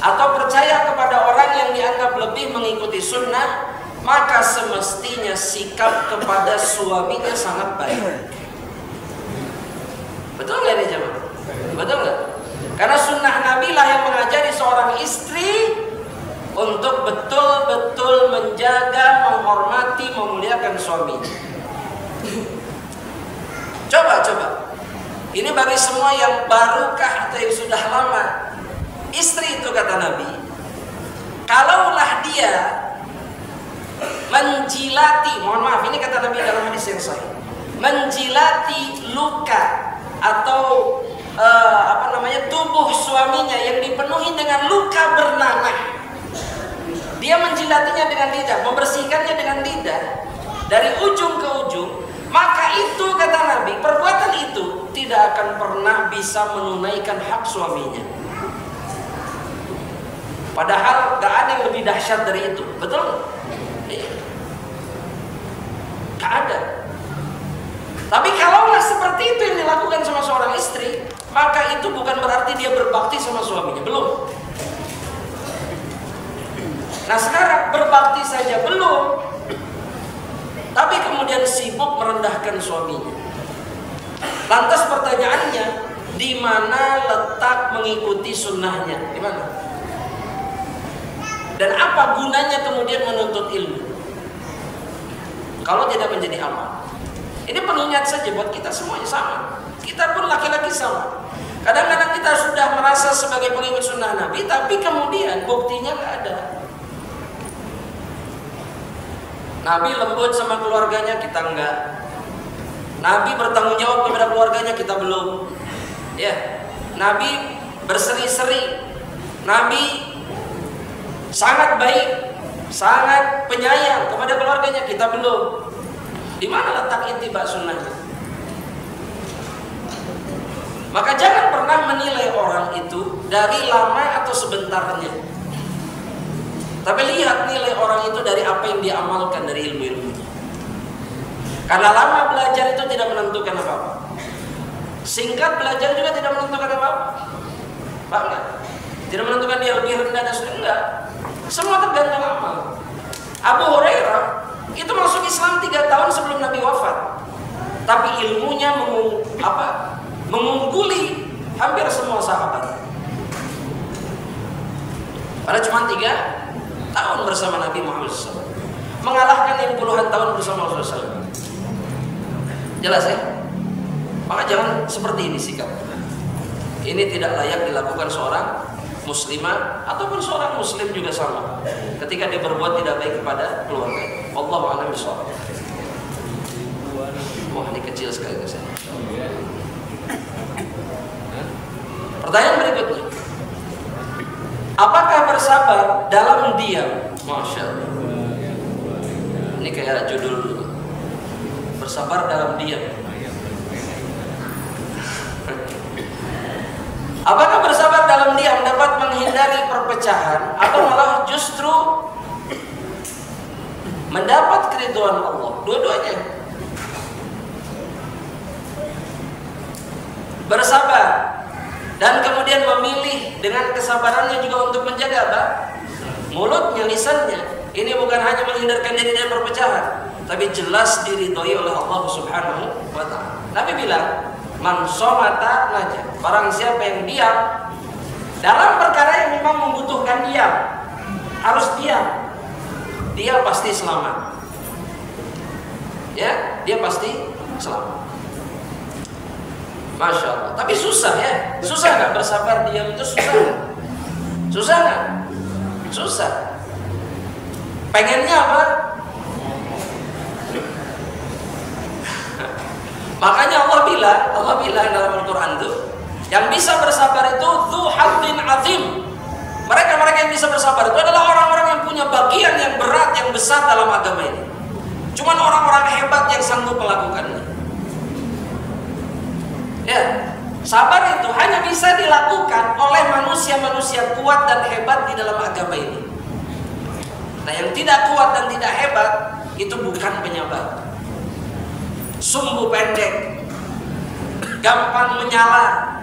atau percaya kepada orang yang dianggap lebih mengikuti sunnah, maka semestinya sikap kepada suaminya sangat baik. Betul nggak ini jemaah? Betul nggak? Karena sunnah Nabi lah yang mengajari seorang istri untuk betul-betul menjaga, menghormati, memuliakan suaminya. Coba. Ini bagi semua yang barukah atau yang sudah lama. Istri itu kata Nabi, kalaulah dia menjilati, mohon maaf, ini kata Nabi dalam hadis yang sahih, menjilati luka atau tubuh suaminya yang dipenuhi dengan luka bernanah, dia menjilatinya dengan lidah, membersihkannya dengan lidah dari ujung ke ujung, maka itu kata Nabi, perbuatan itu tidak akan pernah bisa menunaikan hak suaminya. Padahal gak ada yang lebih dahsyat dari itu, betul? Gak ada. Tapi kalaulah seperti itu yang dilakukan sama seorang istri, maka itu bukan berarti dia berbakti sama suaminya, belum. Nah sekarang berbakti saja belum, tapi kemudian sibuk merendahkan suaminya. Lantas pertanyaannya, di mana letak mengikuti sunnahnya? Di mana? Dan apa gunanya kemudian menuntut ilmu kalau tidak menjadi amal? Ini pengingat saja buat kita semuanya sama. Kita pun laki-laki sama. Kadang-kadang kita sudah merasa sebagai pengikut sunnah Nabi, tapi kemudian buktinya nggak ada. Nabi lembut sama keluarganya, kita enggak. Nabi bertanggung jawab kepada keluarganya, kita belum. Ya, Nabi berseri-seri. Nabi sangat baik, sangat penyayang kepada keluarganya, kita belum. Di mana letak ittiba sunnahnya? Maka jangan pernah menilai orang itu dari lama atau sebentarnya, tapi lihat nilai orang itu dari apa yang dia amalkan dari ilmu-ilmunya. Karena lama belajar itu tidak menentukan apa-apa, singkat belajar juga tidak menentukan apa-apa. Paham nggak? Tidak menentukan dia lebih rendah dan enggak. Semua tergantung amal. Abu Hurairah itu masuk Islam 3 tahun sebelum Nabi wafat, tapi ilmunya mengungguli hampir semua sahabat. Padahal cuma 3 tahun bersama Nabi Muhammad SAW, mengalahkan yang puluhan tahun bersama Rasulullah SAW. Jelas ya? Maka jangan seperti ini sikap. Ini tidak layak dilakukan seorang muslimah ataupun seorang muslim juga sama. Ketika dia berbuat tidak baik kepada keluarga. Wallahu a'lam bishawab. Wah, ini kecil sekali ke saya. Pertanyaan berikutnya. Apakah bersabar dalam diam? Masya Allah. Ini kayak judul bersabar dalam diam. Apakah bersabar dalam diam dapat menghindari perpecahan atau malah justru mendapat keridhaan Allah? Dua-duanya. Bersabar dan kemudian memilih dengan kesabarannya juga untuk menjaga apa? Mulutnya, lisannya. Ini bukan hanya menghindarkan diri dari perpecahan, tapi jelas diridhoi oleh Allah Subhanahu wa ta'ala. Nabi bilang, man somata naja. Barang siapa yang diam dalam perkara yang memang membutuhkan diam, harus diam, dia pasti selamat. Ya, dia pasti selamat. Masya Allah. Tapi susah ya. Susah nggak bersabar diam itu susah? Susah nggak? Susah. Pengennya apa? Makanya Allah bilang dalam Al-Quran itu, yang bisa bersabar itu dzu hazzin azim. Mereka yang bisa bersabar itu adalah orang-orang yang punya bagian yang berat, yang besar dalam agama ini. Cuman orang-orang hebat yang sanggup melakukannya. Ya, sabar itu hanya bisa dilakukan oleh manusia-manusia kuat dan hebat di dalam agama ini. Nah, yang tidak kuat dan tidak hebat itu bukan penyabar. Sumbu pendek, gampang menyala,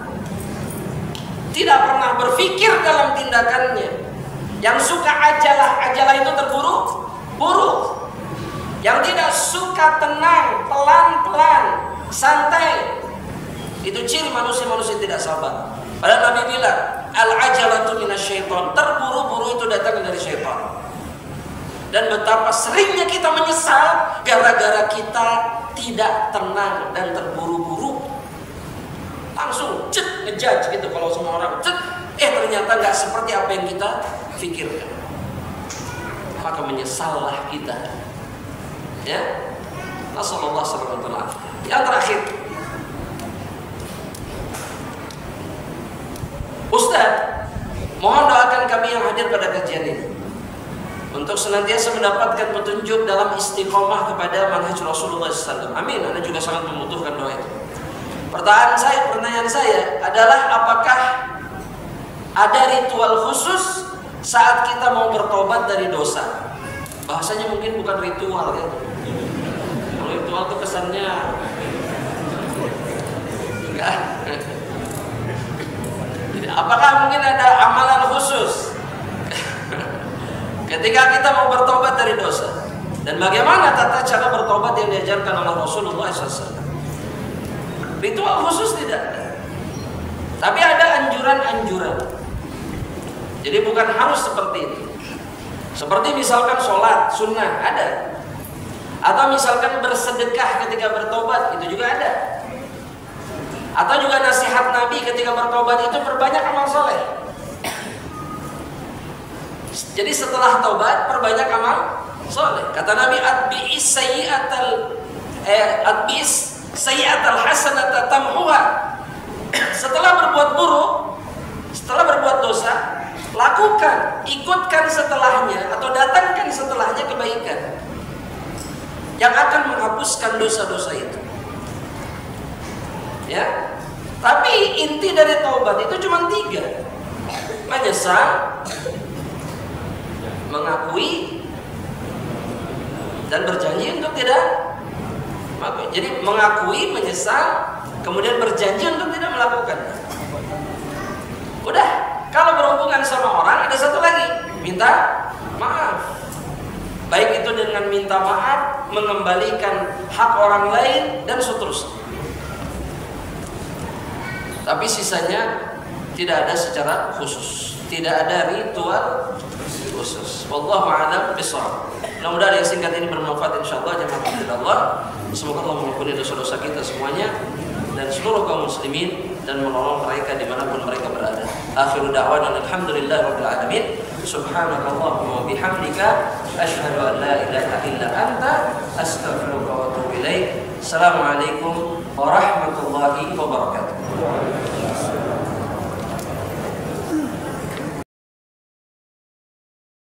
tidak pernah berpikir dalam tindakannya. Yang suka ajalah itu terburu-buru. Yang tidak suka tenang, pelan-pelan, santai, itu ciri manusia-manusia tidak sabar. Padahal Nabi bilang, al-ajalatu minasyaiton, terburu-buru itu datang dari syaitan. Dan betapa seringnya kita menyesal gara-gara kita tidak tenang dan terburu-buru. Langsung ngejudge gitu kalau semua orang ternyata nggak seperti apa yang kita pikirkan. Maka menyesallah kita. Ya. Nasallallahu alaihi wasallam. Yang terakhir, Ustaz, mohon doakan kami yang hadir pada kajian ini untuk senantiasa mendapatkan petunjuk dalam istiqomah kepada manhaj Rasulullah SAW. Amin. Anda juga sangat membutuhkan doa itu. Pertanyaan saya adalah, apakah ada ritual khusus saat kita mau bertobat dari dosa? Bahasanya mungkin bukan ritual ya. Kalau ritual itu kesannya enggak. Apakah mungkin ada amalan khusus ketika kita mau bertobat dari dosa? Dan bagaimana tata cara bertobat yang diajarkan oleh Rasulullah SAW? Ritual khusus tidak ada, tapi ada anjuran-anjuran. Jadi bukan harus seperti itu. Seperti misalkan sholat sunnah ada, atau misalkan bersedekah ketika bertobat itu juga ada. Atau juga nasihat Nabi ketika bertobat itu perbanyak amal soleh. Jadi setelah tobat perbanyak amal soleh. Kata Nabi, atbi'is sayyi'atal hasanata tamhuha. Setelah berbuat buruk, setelah berbuat dosa, lakukan, ikutkan setelahnya atau datangkan setelahnya kebaikan yang akan menghapuskan dosa-dosa itu. Ya, tapi inti dari taubat itu cuma 3: menyesal, mengakui, dan berjanji untuk tidak melakukan. Jadi mengakui, menyesal, kemudian berjanji untuk tidak melakukan. Udah, kalau berhubungan sama orang ada satu lagi, minta maaf. Baik itu dengan minta maaf, mengembalikan hak orang lain, dan seterusnya. Tapi sisanya tidak ada secara khusus, tidak ada ritual khusus. Wallahu a'lam bishawab. Mudah-mudahan yang singkat ini bermanfaat insyaallah. Jemaah Allah, semoga Allah mengampuni dosa-dosa kita semuanya dan seluruh kaum muslimin dan menolong mereka dimanapun mereka berada. Akhiru da'wana alhamdulillahirabbil alamin. Subhanakallahumma wa bihamdika asyhadu an la ilaha illa anta astaghfiruka wa atubu ilaik. Assalamualaikum warahmatullahi wabarakatuh.